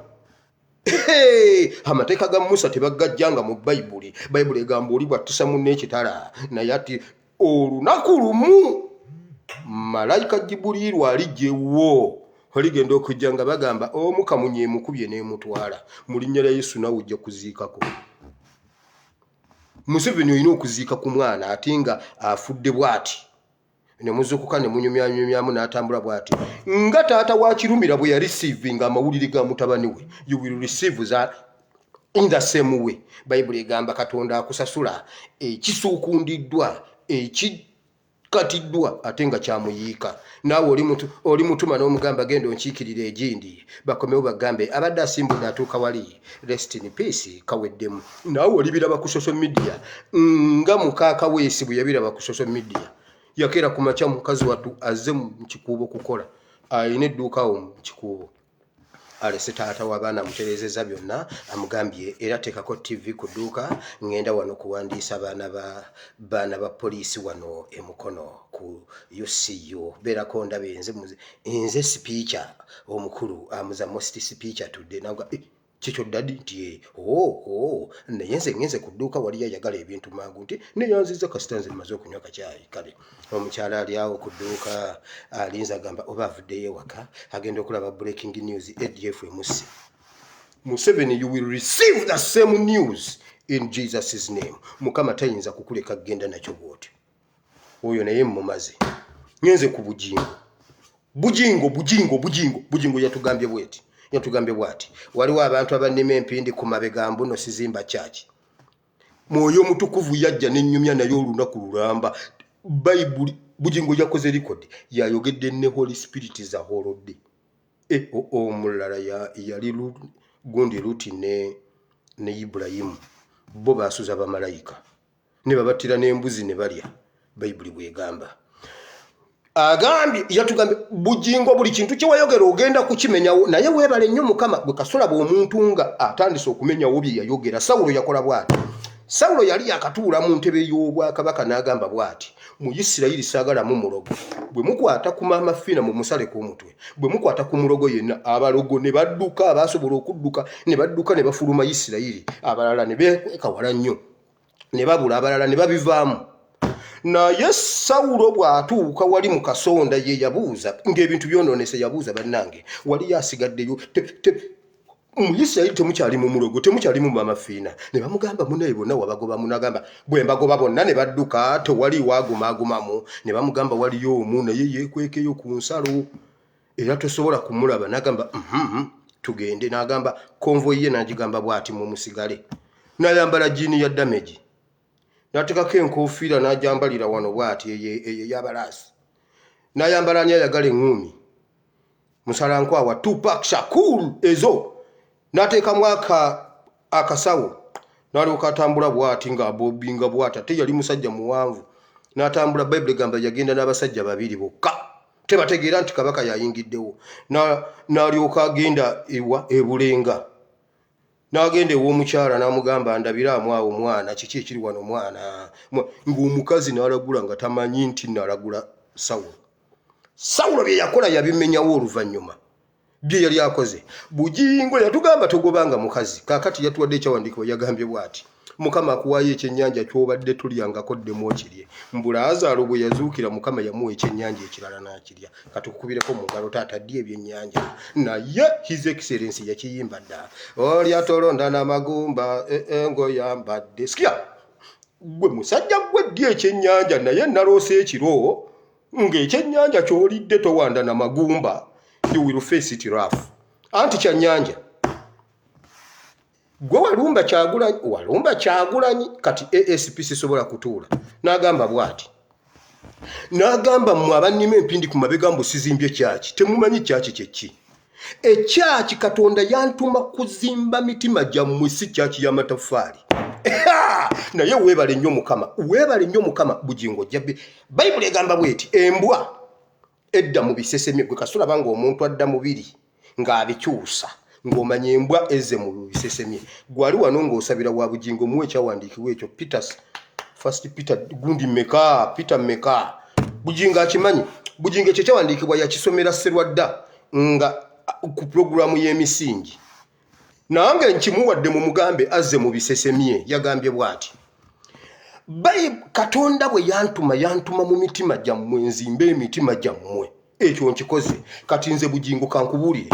amateeka ga Musa tebagajjanga mu Bayibuli egamba oli bwattisa munne ekitala naye ati olunaku lumu malayika Jibuliiru alijjewo oligenda okujja nga bagamba omu kamunye emukubye n'emutwala mu linnya lya Yesu nawe ojja kuziikako Museveni olina okuziika ku mwana ate nga afudde bwati ne muzukuka ne munyumyamyamu n'atambula bwati nga taata wa Kirumira bwe yareceiving amawulire ga mutabani we you will receive that in the same way Bayibuli egamba Katonda akusasula ekisuukundiddwa ekikatiddwa ate nga kyamuyiika naawe oli mutuma n'omugamba genda onkiikirira egindi bakomewo bagambe abadde asimbudde atuuka wali rest in peace kaweddemu naawe olibiraba ku social media nga mukaaka weesi bwe yabiraba ku social media yakera ku makya mukazi wattu azze mu kikuubo kukola ayina edduuka awo mu kikuubo alese taata w'abaana mutereezezza byonna amugambye era teekako TV ku dduuka ngenda wano kuwandiisa baana ba poliisi wano emukono ku UCU beerako ndabe nze speaker omukulu amuza most speaker tudde naga kikyo dadi nti naye nze ngenze ku dduuka wali yayagala ebintu mangu nti neyanziza kasita nze maze okunywa kacaayi kale omukyala ali awo ku dduuka alinza agamba oba avuddeyo ewaka agenda okulaba breaking news ADF emusse Museveni you will receive the same news in Jesus' name mukama tayinza kukuleka kugenda nakyo bwoti oyo naye mumaze ngenze ku bujingo yatugambye bwati waliwo abantu abannima empindi ku mabega mbuno sizimba church Mwoyo mutukuvu yajja n'ennyumya nayo olunaku lulamba. Bayibuli Bugingo yakoze record yayogedde ne Holy Spirit za holodde. Omulala yali gundi Luti ne Ibrahimu. Bo basuza bamalayika. Ne babatira n'embuzi ne balya. Bayibuli bwegamba. Agambye yatugambe Bugingo buli kintu kye wayogera ogenda kukimenyawo naye weebale nnyo Mukama bwe kasolaba omuntu nga atandise okumenyawo bye yayogera. Sawulo yakola bw'ati. Sawulo yali yakatuula mu ntebe y'obwakabaka n'agamba bw'ati, mu Isirayiri saagalamu mulogo. Bwe mukwata ku mafiina mu musale k'omutwe, bwe mukwata ku mulogo yenna, abalogo ne badduka, abaasobola okudduka ne badduka ne bafuluma Isirayiri, abalala ne beekweka wala nnyo, ne babula, abalala ne babivaamu. Naye Sawulo bw'atuuka wali mu kasonda ye yabuuza, ng'ebintu byonoonese yabuuza bannange, wali yasigaddeyo mu Isirayiri temukyali mu mulogo, temukyali mu mafiina. Ne bamugamba munaye bonna wabagoba munagamba bwe mbagoba bonna ne badduka tewali waagumaagumamu. Ne bamugamba waliyo omu naye yeekwekeyo ku nsalo era tosobola kumulaba. N'agamba tugende. N'agamba konvoyi ye n'agigamba bw'ati mu musigale. N'ayambala jiini ya damage. N'atekako enkofiira n'agyambalira wano bw'ati ey'abalaasi. N'ayambala anyayagala eŋŋumi. Musalankwawa Tupac Shakur ezo. N'ateekamu akasawo. N'alyoka atambula bw'ati ng'abobinga bw'ati. Ate yali musajja muwanvu. N'atambula Bayibuli egamba yagenda n'abasajja babiri bokka. Tebategeera nti kabaka yayingiddewo. N'alyoka agenda ebulenga. N'agenda ew'omukyala n'amugamba ndabiraamu awo omwana, kiki ekiri wano omwana. Ng'omukazi n'alagula nga tamanyi nti n'alagula Sawulo. Sawulo bye yakola yabimenyawo oluvannyuma. Bye yali akoze. Bugingo yatugamba togobanga mukazi. Kaakati yatuwadde ekyawandiikibwa yagambye bw'ati. Mukama akuwaayo ekyennyanja ky'obadde tulyangako ddemu okirye. Mbulaazaalo bwe yazuukira Mukama yamuwa ekyennyanja ekirala n'akirya. Katukubireko mu ngalo taata ddya ebyennyanja. Naye His Excellency yakiyimba dda. Olya tolonda n'amagumba ngoyambadde. Sikia! Gwe musajja gwe ddya ekyennyanja naye naloose ekiro ng'ekyennyanja ky'olidde towanda n'amagumba. You will face it rough. Anti kyannyanja. Gwe walumba Kyagulanyi kati ASP sisobola kutuula. N'agamba bw'ati. N'agamba mmwe abannima empindi ku mabega mbu sizimbye kyaki. Temumanyi kyaki kyeki. Ekyaki Katonda yantuma kuzimba mitima gyammwe si kyaki y'amataffaali. Naye weebale nnyo Mukama. Weebale nnyo Mukama Bugingo jjabbe. Bayibuli egamba bw'eti embwa edda mu bisesemye. Gwe kasula banga omuntu adda mubiri ng'abikyusa ng'omanya embwa ezze mu bisesemye. Gwali wano ng'osabira wa Bugingo muwe ekyawandiikibwa ekyo. First Peter gundi mmeka, Peter mmeka. Bugingo akimanyi. Bugingo ekyo kyawandiikibwa yakisomera Sserwadda nga ku programu y'emisingi. Nange nkimuwadde mu mugambe azze mu bisesemye. Yagambye bw'ati. Katonda bwe yantuma mu mitima gyammwe nzimbe emitima gyammwe. Ekyo nkikoze. Kati nze Bugingo kankubuulire.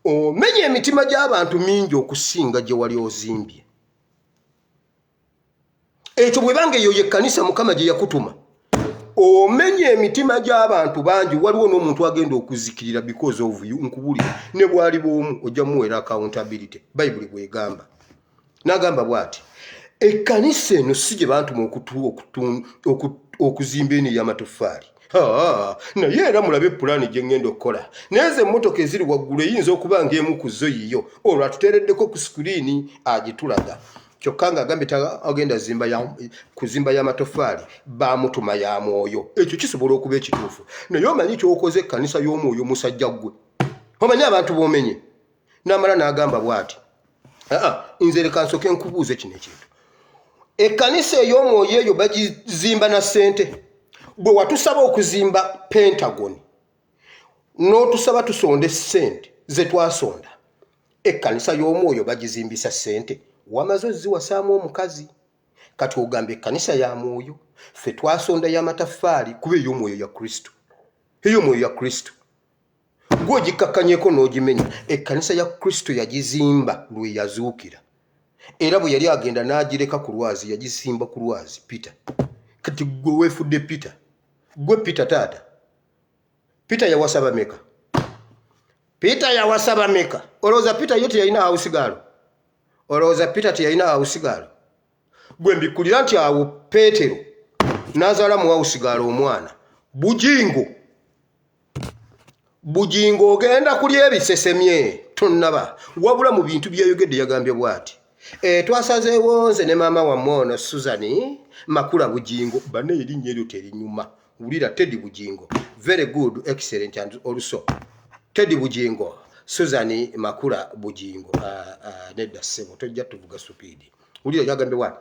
Omenye emitima gy'abantu mingi okusinga gye wali ozimbye. Ekyo bwe bange eyo y'ekkanisa Mukama gye yakutuma. Omenye emitima gy'abantu bangi waliwo n'omuntu agenda okuzikirira because of you. Nkubuulire ne bwali bw'omu ojja muweera accountability. Bayibuli bw'egamba. N'agamba bw'ati. Ekkanisa eno si gye bantuma okuzimba eno ey'amatoffaali. Naye era mulabe pulaani gye ngenda okukola. Nezo emmotoka eziri waggulu eyinza okuba ng'emu ku zo yiyo. Olwo atuteereddeko ku sikuriini agitulaga. Kyokka ng'agambye agenda kuzimba y'amatoffaali baamutuma ya mwoyo. Ekyo kisobola okuba ekituufu. Naye omanyi ky'okoze ekkanisa y'omwoyo musajja ggwe. Omanyi abantu b'omenye. N'amala n'agamba bw'ati. Nze leka nsooke nkubuuze kino ekintu. Ekkanisa ey'omwoyo eyo bagizimba na ssente. Bwe watusaba okuzimba Pentagon n'otusaba tusonde ssente ze twasonda. Ekkanisa y'omwoyo bagizimbisa ssente. Wamaze oziwasaamu omukazi. Kati ogamba ekkanisa ya mwoyo. Ffe twasonda y'amataffaali kuba ey'omwoyo ya Kristo. Ey'omwoyo ya Kristo. Gwe ogikkakkanyeko n'ogimenya. Ekkanisa ya Kristo yagizimba lwe yazuukira. Era bwe yali agenda n'agireka ku lwazi yagisimba ku lwazi Peter. Kati gwe weefudde Peter. Gwe Peter taata. Peter yawasaba meka. Peter yawasaba meka. Olowooza Peter yo teyalina awusigalo. Olowooza Peter teyalina awusigalo. gwe mbikulira nti awo Peetero n'azaala mu awusigala omwana bugingo ogenda kulya ebisesemye tonnaba wabula mu bintu byeyogedde yagambye bw'ati twasazeewo nze ne maama wammwe ono Suzani Makula Bugingo bane erinnya eryo terinyuma wulira Teddy Bugingo very good excellent and also Teddy Bugingo Suzani Makula Bugingo nedda ssebo tojja tuvuga supidi wulira yagambye bw'ati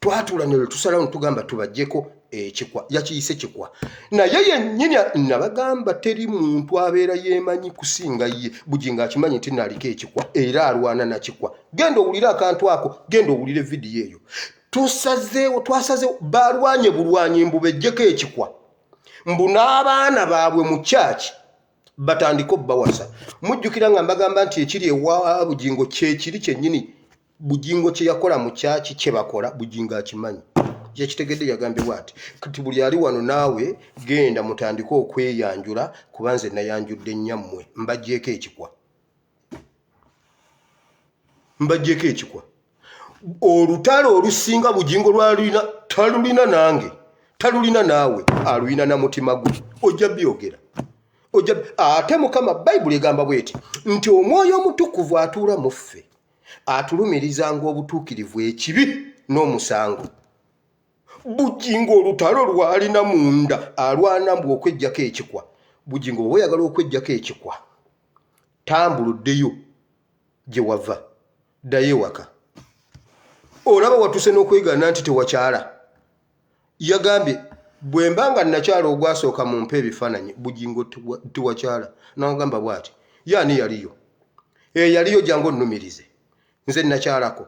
twatula ne tusalawo tugamba tubajjeko ekikwa yakiyise kikwa naye yennyini nabagamba teri muntu abeera yeemanyi kusinga ye Bugingo akimanyi nti naliko ekikwa era alwana na kikwa genda owulire akantu ako genda owulire vidiyo eyo twasazeewo balwanye bulwanyi mbu bejjeko ekikwa mbu n'abaana baabwe mu kyaki batandika obbawasa mujjukira nga mbagamba nti ekiri ewa Bugingo kyekiri kyennyini Bugingo kye yakola mu kyaki kye bakola Bugingo akimanyi yekitegedde yagambye bw'ati kati buli ali wano naawe genda mutandika okweyanjula kuba nze nayanjudde nnyammwe mbajjeeko ekikwa olutalo olusinga Bugingo lwalulina talulina nange talulina naawe alulina na mutima gwe ojja byogera ate Mukama Bayibuli egamba bw'eti nti Omwoyo Omutukuvu atuula mu ffe atulumirizanga obutuukirivu ekibi n'omusango Bugingo olutalo lwalina munda alwana mbu okwejjako ekikwa Bugingo bwe oyagala okwejjako ekikwa tambuluddeyo gye wava ddayo ewaka olaba watuse n'okwegana nti tewakyala yagambye bwe mbanga nakyala ogwasooka mu mpa ebifaananyi Bugingo tewakyala n'agamba bw'ati yaani yaliyo yaliyo jangu onnumirize nze nakyalako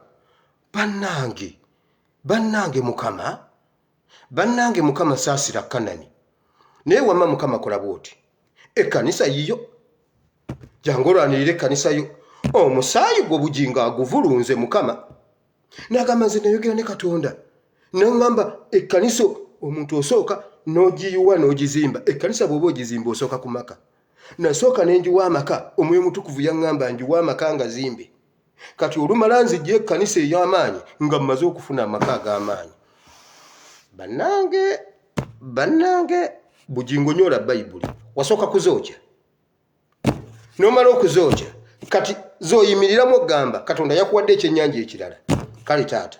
bannange Mukama saasira Kanani naye wamma Mukama kola bw'oti ekkanisa yiyo jangu olwanirire ekkanisa yo omusaayi gwo Bugingo aguvulunze Mukama n'agamba nze nayogera ne Katonda n'aŋŋamba ekkanisa omuntu osooka n'ogiyuwa n'ogizimba ekkanisa bw'oba ogizimba osooka ku maka nasooka n'enjiwa amaka Omwoyo Mutukuvu yaŋŋamba njiwa amaka nga zimbe kati olumala nzijja ekkanisa ey'amaanyi nga mmaze okufuna amaka ag'amaanyi bannange Bugingo nyola Bayibuli wasooka kuzookya n'omala okuzookya kati zooyimiriramu ogamba Katonda yakuwadde ekyennyanja ekirala kale taata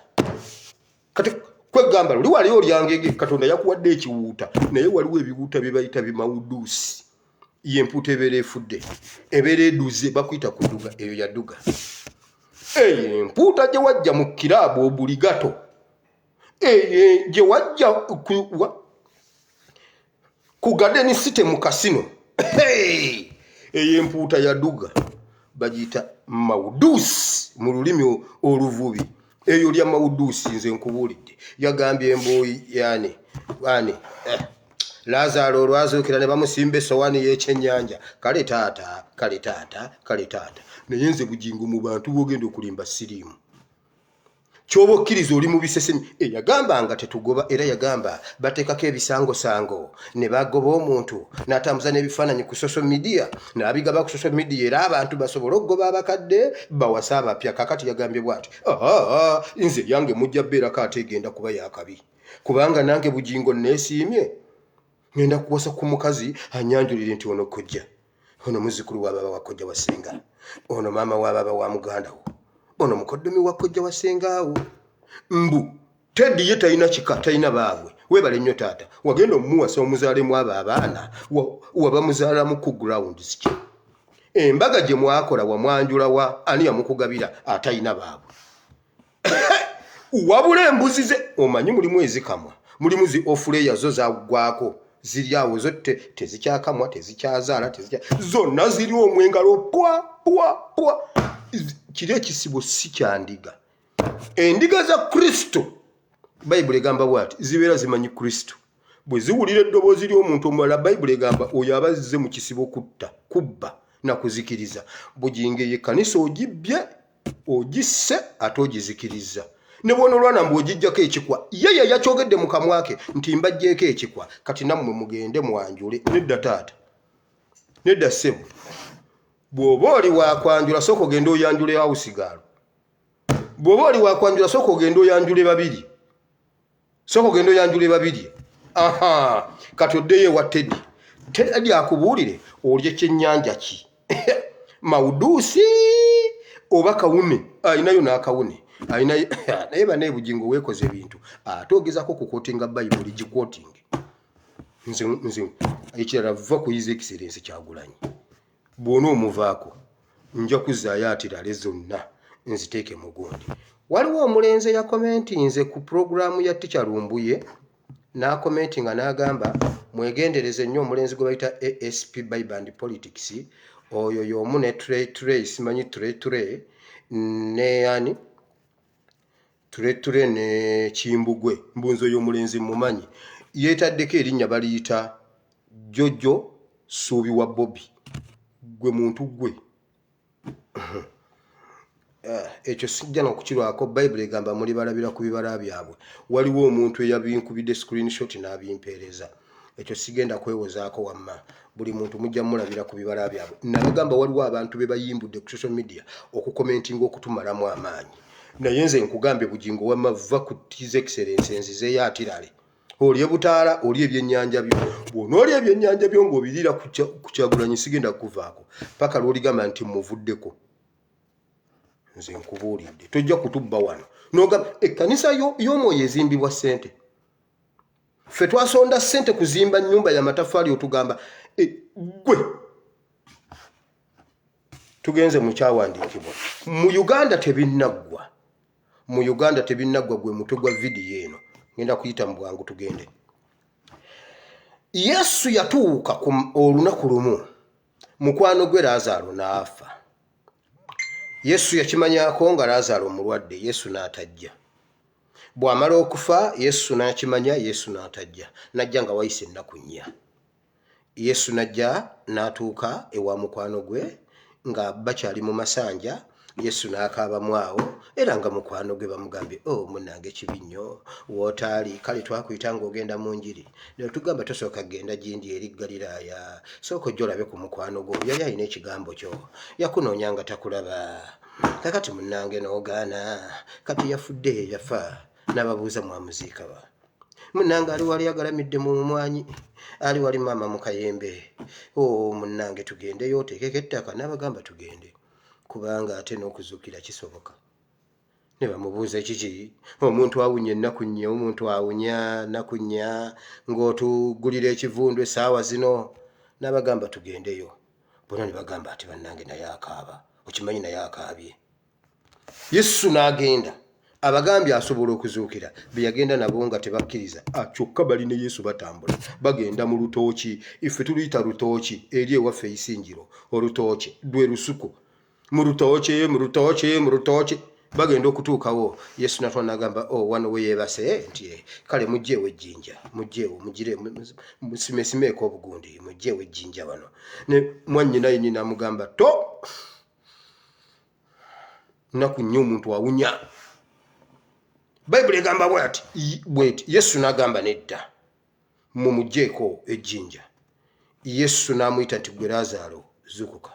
kati kwegamba luli wali olyangege Katonda yakuwadde ekiwuuta naye waliwo ebiwuuta bye bayita bimawuduusi y'empuuta ebeera efudde ebeera eduze bakuyita kuduga eyo yaduga empuuta gye wajja mu kiraabu obuligato gye wajja ku Garden City mu kasino eyo empuuta yaduga bagiyita mawuduusi mu lulimi oluvubi eyo lya mawuduusi nze nkubuulidde yagambye embooyi yani Lazaro olwazuukira ne bamusimba essowaani y'ekyennyanja kale taata naye nze Bugingo mu bantu bw'ogenda okulimba siriimu ky'oba okkiriza oli mu bisesemi yagambanga tetugoba era yagamba bateekako ebisangosango ne bagoba omuntu n'atambuza n'ebifaananyi ku social media n'abigaba ku social media era abantu basobole okugoba abakadde bawasa abapya kakati yagambye bw'ati nze yange mujja bbeerako ate egenda kuba yakabi kubanga nange Bugingo neesiimye ngenda kuwasa ku mukazi anyanjulire nti ono kojja ono muzzukulu wa baba wa kojja wasenga ono maama wa baba wa muganda wo ono mukoddomi wa kojja wasengaawo mbu Teddy ye talina kika talina baabwe weebale nnyo taata wagenda omuwasa omuzaalemu abo abaana wabamuzaalamu ku grounds ki embaga gye mwakola wamwanjula wa ani yamukugabira atalina baabwe wabula embuzi ze omanyi mulimu ezikamwa mulimu zi ofuleya zo zaggwako ziri awo zo tezikyakamwa tezikyazaala zonna ziri omwengalo pwa kiri ekisibo si kyandiga endiga za Kristo Bayibuli egamba bw'ati zibeera zimanyi Kristo bwe ziwulira eddoboozi ly'omuntu omulala Bayibuli egamba oyo aba azizze mu kisibo kutta kubba na kuzikiriza Bugingo ekkanisa ogibbye ogisse ate ogizikiriza ne bw'onoolwana mbu ogijjako ekikwa ye yakyogedde mu kamwa ke nti mbajjeeko ekikwa kati nammwe mugende mwanjule nedda taata nedda ssebo bw'oba oli wakwanjula sooka ogende oyanjule awusigaalo bw'oba oli wakwanjula sooka ogenda oyanjule babiri. Aha, kati oddeyo ewa Teddy. Teddy akubuulire olya ekyennyanja ki? Mawuduusi oba kawune? Ayinayo n'akawune. Naye bane bugingo weekoze ebintu. Ate ogezaako kukootinga Bayibuli gikootinge. Nze ekirala va kuyiza Excellence Kyagulanyi. Bw'ona omuvaako nja kuzzaayo atirale zonna nziteeke mu gundi. Waliwo omulenzi yakomentinze ku puroguraamu ya Ticha Lumbuye n'akomentinga n'agamba mwegendereze nnyo omulenzi gwe bayita ASP Bible and Politics. Oyo y'omu ne Ture simanyi Ture ne ani Ture ne Kimbugwe mbunzo y'omulenzi mumanyi. Yeetaddeko erinnya baliyita Jojo Suubi wa Bobby. Gwe muntu gwe. Ekyo sijja n'okukirwako. Bayibuli egamba muli balabira ku bibala byabwe. Waliwo omuntu eyabinkubidde screenshot n'abimpeereza. Ekyo sigenda kwewozaako wamma. Buli muntu mujja mulabira ku bibala byabwe. Nabagamba waliwo abantu be bayimbudde ku social media okukomentinga okutumalamu amaanyi. Naye nze nkugambye bugingo wamma va ku His Excellency nzizeeyo atirale. Olye butaala, olye ebyennyanja byo. Bw'onoolya ebyennyanja byo ng'obirira ku Kyagulanyi sigenda kukuvaako. Paka lw'oligamba nti muvuddeko. Nze nkubuulidde. Tojja kutubba wano. N'ogamba ekkanisa y'Omwoyo ezimbibwa ssente. Ffe twasonda ssente kuzimba nnyumba ya mataffaali otugamba gwe. Tugenze mu kyawandiikibwa. Mu Uganda tebinnaggwa. Gwe mutwe gwa vidiyo eno. Ngenda kuyita mu bwangu tugende. Yesu yatuuka olunaku lumu. Mukwano gwe Laazaalo n'afa. Yesu yakimanyako nga Laazaalo mulwadde. Yesu n'atajja. Bw'amala okufa Yesu n'akimanya. Yesu n'atajja. Najja nga wayise ennaku nnya. Yesu najja n'atuuka ewa mukwano gwe nga bakyali mu masanja. Yesu n'akaabamu awo era nga mukwano gwe bamugambye munnange kibi nnyo wootaali kale twakuyita ng'ogenda mu njiri. Ne tugamba tosooka genda gindi eri Galiraaya. Sooka ojja olabe ku mukwano gwo. Yali alina ekigambo kyo. Yakunoonya nga takulaba. Kakati munnange n'ogaana. Kati yafudde yafa. N'ababuuza mwamuziika ba. Munnange ali wali agalamidde mu mwanyi. Ali wali maama mu kayembe. Munnange tugendeyo oteekeko ettaka. N'abagamba tugende. Kubanga ate n'okuzuukira kisoboka. Ne bamubuuza kiki? Omuntu awunya ennaku nnya, omuntu awunya nnaku nnya ng'otugulira ekivundu essaawa zino. N'abagamba tugendeyo. Bonna ne bagamba ati bannange naye akaaba. Okimanyi naye akaabye. Yesu n'agenda. Abagambye asobola okuzuukira. Be yagenda nabo nga tebakkiriza. Kyokka bali ne Yesu batambula. Bagenda mu Lutooki. Iffe tuluyita Lutooki. Eri ewaffe Isingiro. Olutooki. Dwe lusuku. Mu Lutooki. Bagenda okutuukawo. Yesu natwala n'agamba wano we yeebase nti kale mugyeewo ejjinja. Mugyeewo mugire musimeeko obugundi. Mugyeewo ejjinja wano. Ne mwannyina yennyini amugamba to. Nnaku nnyo omuntu awunya. Bayibuli egamba bw'eti. Yesu n'agamba nedda. Mumugyeeko ejjinja. Yesu n'amuyita nti gwe Laazaalo zuukuka.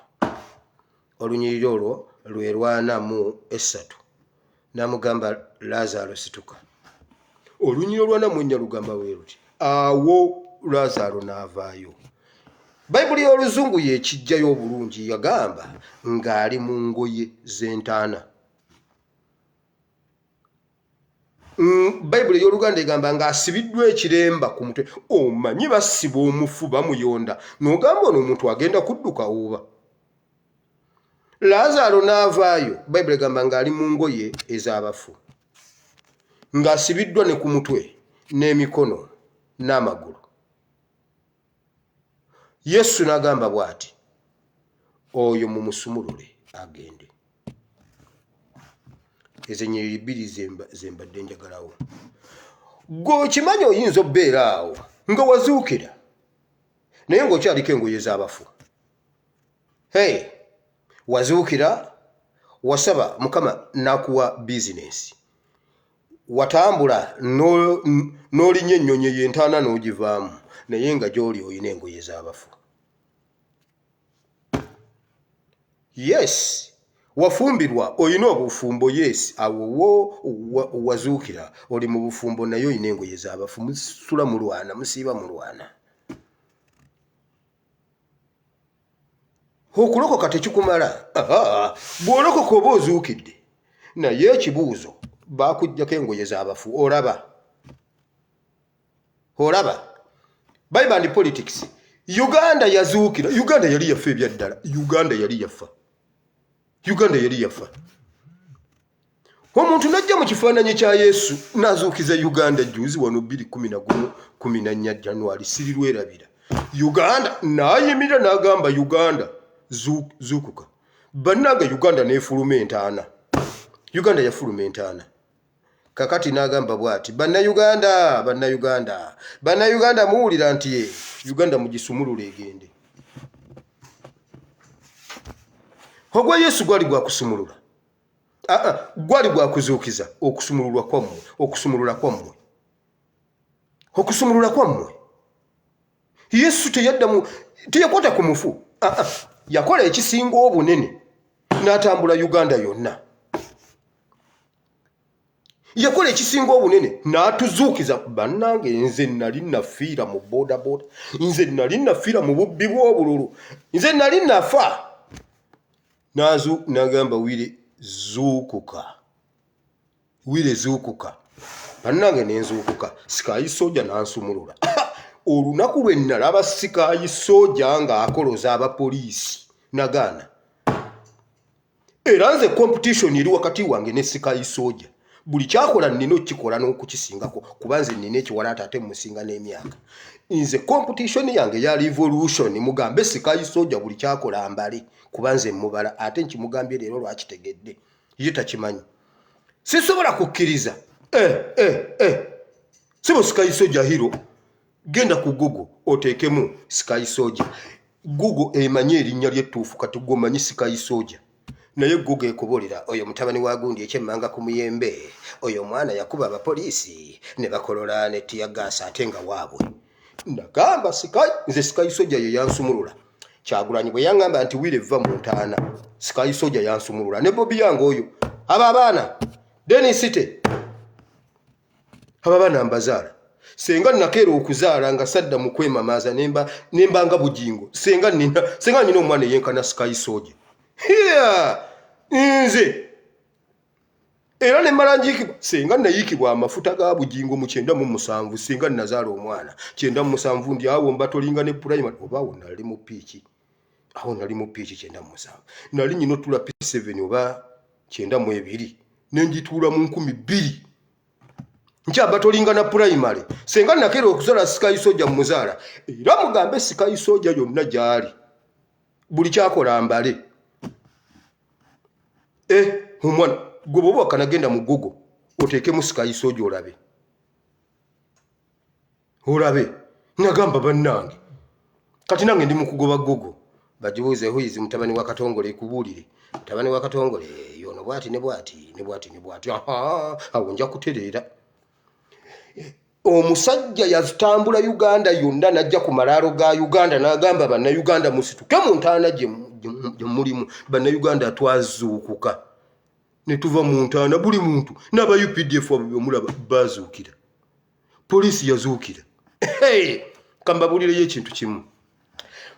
Olunyiriri olwo lwe 43. N'amugamba Laazaalo situka. Olunyiriri 44 lugamba bwe luti. Awo Laazaalo n'avaayo. Bayibuli y'Oluzungu y'ekijjayo obulungi yagamba ng'ali mu ngoye z'entaana. Bayibuli y'Oluganda egamba ng'asibiddwa ekiremba ku mutwe. Omanyi basiba omufu bamuyonda. N'ogamba ono omuntu agenda kudduka oba. Laazaalo n'avaayo. Bayibuli egamba ng'ali mu ngoye ez'abafu. Ng'asibiddwa ne ku mutwe n'emikono n'amagulu. Yesu n'agamba bw'ati. Oyo mumusumulule agende. Ezo ennyiriri 2 zembadde njagalawo. Gwe okimanyi oyinza obbeera awo nga wazuukira naye ng'okyaliko engoye z'abafu. Wazuukira wasaba Mukama n'akuwa bizinesi. Watambula n'olinya ennyonyi y'entaana n'ogivaamu naye nga gy'oli olina engoye z'abafu. Yes, wafumbirwa oyina obufumbo yes awo wazuukira oli mu bufumbo naye oyina engoye z'abafu musula mulwana musiiba mulwana okulokoka tekikumala bw'olokoka oba ozuukidde naye ekibuuzo baakuggyako engoye z'abafu olaba bible and politics Uganda yazuukira Uganda yali yafa ebyaddala Uganda yali yafa omuntu najja mu kifaananyi kya Yesu n'azuukiza Uganda juuzi wano 2014 January sirirwerabira Uganda n'ayimirira n'agamba Uganda zuukuka bannange Uganda n'efuluma entaana Uganda yafuluma entaana kakati n'agamba bw'ati bannayuganda muwulira nti Uganda mugisumulula egende ogwa Yesu gwali gwa kusumulula gwali gwa kuzuukiza okusumulula kwammwe Yesu teyakwata ku mufu yakola ekisinga obunene n'atambula Uganda yonna yakola ekisinga obunene n'atuzuukiza bannange nze nali nafiira mu bodaboda nze nali nafiira mu bubbi bw'obululu nze nali nafa n'agamba wire zuukuka bannange nenzuukuka sikaayi soja n'ansumulula olunaku lwe nalaba sikaayi soja ng'akoloza abapoliisi nagaana era nze competition eri wakati wange ne sikaayi soja buli kyakola nnina okukikola n'okukisingako kuba nze nnina ekiwalaata ate musinga n'emyaka nze competition yange ya revolution mugambe sikaayi soja buli kyakola mbale kuba nze mubala ate nkimugambye leero lwakitegedde ye takimanyi sisobola kukkiriza sibo sikaayi soja hero genda ku Google oteekemu sikaayi soja Google emanyi erinnya ly'ettuufu kati gwomanyi sikaayi soja naye Google ekubolera oyo mutabani wa gundi ekyemmanga ku muyembe oyo mwana yakuba abapoliisi ne bakolola ne tiyagasa ate nga waabwe nagamba nze sikaayi soja ye yansumulula Kyagulanyi bwe yaŋŋamba nti wire va mu ntaana sikaayi soja yansumulula ne Bobi yange oyo abo abaana Denisite abo abaana mbazaala senga nakeera okuzaala nga sadda mu kwemamaaza nemba nga bujingo senga nina omwana eyenkana sikaayi soja nze era ne mala njiikibwa senga nayiikibwa amafuta ga bujingo mu 97 senga nazaala omwana 97 ndi awo mbatolinga ne primary oba awo nali mu piiki 97 nali nyina otula P7 oba 92 nenjituula mu 2000 nkyabatolinga na primary senga nakeera okuzaala sikaayi soja muzaala era mugambe sikaayi soja yonna gyali buli kyakola mbale omwana gwe bwoba wakanagenda mu Google oteekemu sikaayi soja olabe nagamba bannange kati nange ndi mu kugoba Google bagibuuze huizi mutabani wa Katongole ekubuulire mutabani wa Katongole yono bwati ne bwati awo nja kutereera omusajja yazitambula Uganda yonna najja ku malaalo ga Uganda n'agamba bannayuganda musituke mu ntaana gye mulimu bannayuganda twazuukuka ne tuva mu ntaana buli muntu n'aba UPDF abo byomulaba bazuukira poliisi yazuukira kambabuulireyo ekintu kimu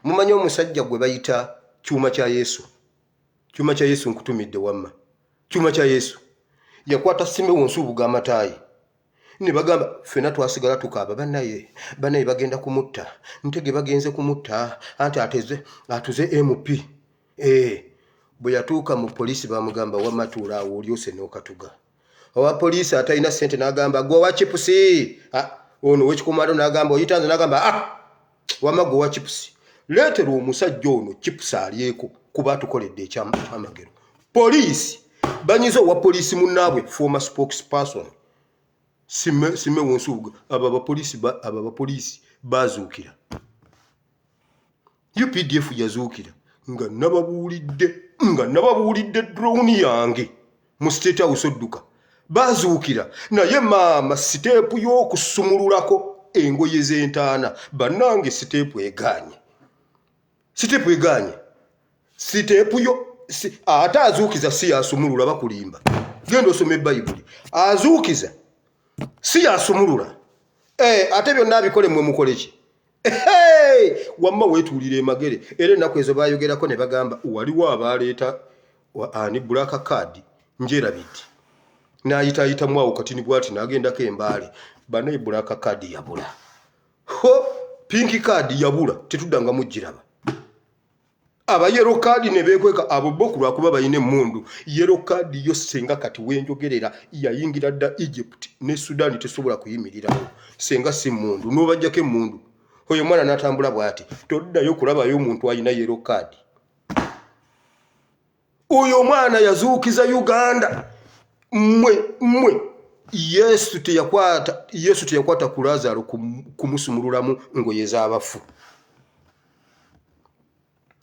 mumanyi omusajja gwe bayita kyuma kya Yesu nkutumidde wamma kyuma kya Yesu yakwata Simeon Nsubuga amataayi ne bagamba fena twasigala tukaaba bannaye bagenda kumutta ntege bagenze kumutta anti atuze MP bwe yatuuka mu poliisi bamugamba wamatuula awo olyose n'okatuga owa poliisi atalina ssente n'agamba gwe wa chipusi ono w'ekikomando n'agamba oyitanze n'agamba wama gwe wa chipusi leetera omusajja ono chipusi alyeko kuba tukoledde ekyamagero poliisi banyiza owa poliisi munnaabwe former spokesperson Simeon Nsubuga abo abapoliisi bazuukira UPDF yazuukira nga nababuulidde drone yange mu State House odduka bazuukira naye maama siteepu y'okusumululako engoye z'entaana bannange siteepu egaanye siteepu ate azuukiza si yasumulula bakulimba. Genda osome Bayibuli. Azuukiza si yasumulula. Ate byonna abikole mwe mukole ki? Wamma weetuulira emagere. Era ennaku ezo baayogerako ne bagamba waliwo abaleeta ani black card njerabiti. N'ayitaayitamu awo katini bw'ati n'agendako embaale. Banaye black card yabula. Pink card yabula. Tetuddanga mugiraba. Aba yellow card ne beekweka abo boku lwakuba bayine emmundu. Yellow card yo senga kati wenjogerera yayingira dda Egypt ne Sudan tesobola kuyimirirawo. Senga si mmundu. N'obajjako emmundu. Oyo mwana n'atambula bw'ati. Toddayo kulabayo omuntu alina yellow card. Oyo mwana yazuukiza Uganda. Mwe. Yesu teyakwata ku Lazaro kumusumululamu ngoye z'abafu.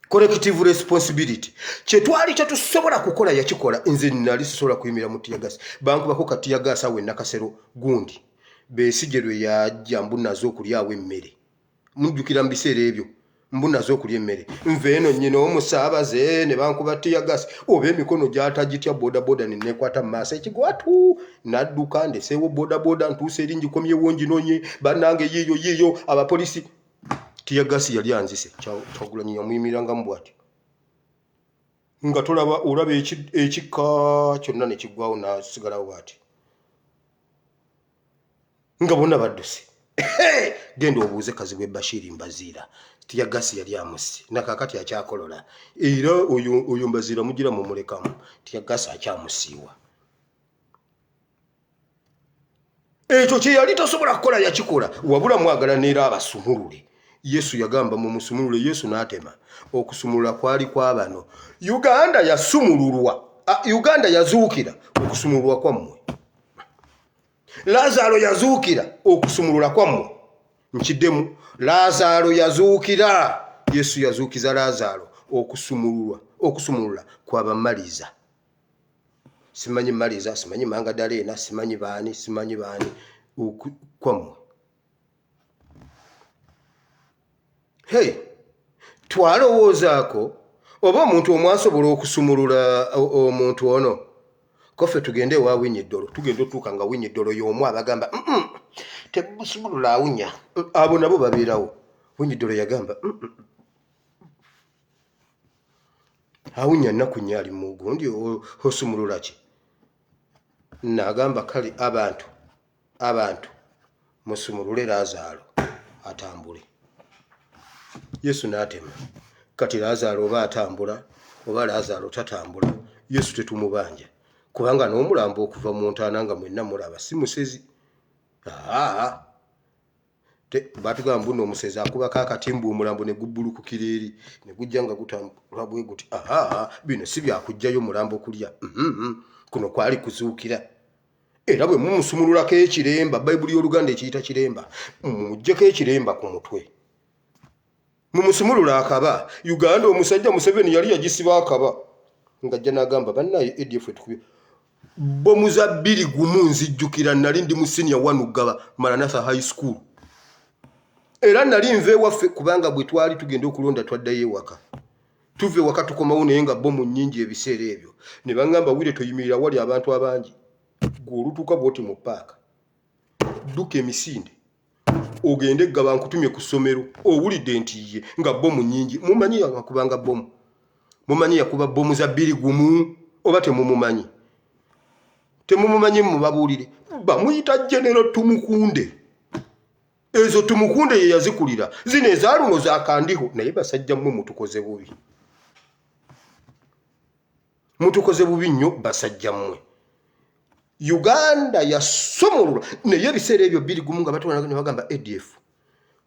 Collective responsibility. Kyetwali tetusobola kukola yakikola. Nze nali sisobola kuyimira mu tiyagasi. Bankubako katiyagasi awe nakasero gundi. Besigye lwe yajja mbunazo okulyawo emmere. Mujjukira mu biseera ebyo. Mbunazo okulya emmere. Nve eno nnyina omusaabaze ne bankuba tiyagasi. Oba emikono gy'atagitya bodaboda ne neekwata mu maaso ekigwatu. Nadduka ndeseewo bodaboda ntuuse eri ngikomyewo nginonye. Bannange yiiyo abapolisi. Tiyagasi yali anzise. Kyagulanyi yamuyimiranga mu bw'ati. Nga olaba ekika kyonna ne kiggwawo n'asigalawo bw'ati. Nga bonna badduse. Genda obuuze Kazibwe Bashiri Mbaziira. Tiyagasi yali amusse. Nakakati akyakolola. Era oyo Mbaziira mugira mu mulekamu. Tiyagasi akyamusiiwa. Ekyo kye yali tasobola kukola yakikola. Wabula mwagala neera abasumulule. Yesu yagamba mu musumulule. Yesu n'atema. Okusumulula kwali kwa bano. Uganda yasumululwa. Uganda yazuukira okusumululwa kwammwe. Lazaro yazuukira okusumulula kwammwe. Nkiddemu. Lazaro yazuukira. Yesu yazuukiza Lazaro okusumulula kw'abamaliza. Simanyi maliza, simanyi Mangadalena, simanyi baani kwammwe. Twalowoozaako oba omuntu omwasobola okusumulula omuntu ono. Kofe tugende ewa Winyeddolo. Tugende otuuka nga Winyeddolo y'omu abagamba temusumulula awunya. Abo nabo babeerawo. Winyeddolo yagamba awunya nnaku nnyo ali mu gundi osumulula ki? N'agamba kale abantu musumulule Lazaro atambule. Yesu n'atema. Kati Lazaro oba atambula oba Lazaro tatambula. Yesu tetumubanja. Kubanga n'omulambo okuva mu ntaana nga mwenna mulaba si musezi. Batugamba buno omusezi akubako akatimbu omulambo ne gubbulukukira eri ne gujja nga gutambula bwe guti. Bino si byakujjayo mulambo kulya. Kuno kwali kuzuukira. Era bwe mumusumululako ekiremba, Bayibuli y'Oluganda ekiyita kiremba, mujjeko ekiremba ku mutwe. Mumusumulula akaba. Uganda omusajja Museveni yali yagisiba akaba. Ngajja n'agamba bannaye ADF etukubye. Bomu za 2 nzijjukira nali ndi mu senior 1 Ugaba Maranatha High School. Era nali nve waffe kubanga bwe twali tugenda okulonda twaddayo ewaka. Tuve waka tukomawo naye nga bomu nnyingi ebiseera ebyo. Ne bangamba wire toyimirira wali abantu abangi. Gw'olutuuka bw'oti mu paaka. Dduka emisinde. Ogende Ggaba nkutumye ku ssomero. Owulidde nti ye nga bomu nnyingi. Mumanyi yakubanga bomu. Mumanyi yakuba bomu za 2 oba temumumanyi. Temumumanyi mubabuulire. Bamuyita General Tumukunde. Ezo Tumukunde ye yazikulira. Zino ezaaluno za Kandiho naye basajja mmwe mutukoze bubi. Mutukoze bubi nnyo basajja mmwe. Uganda yasumulula naye ebiseera ebyo 2 nga batwala ne bagamba ADF.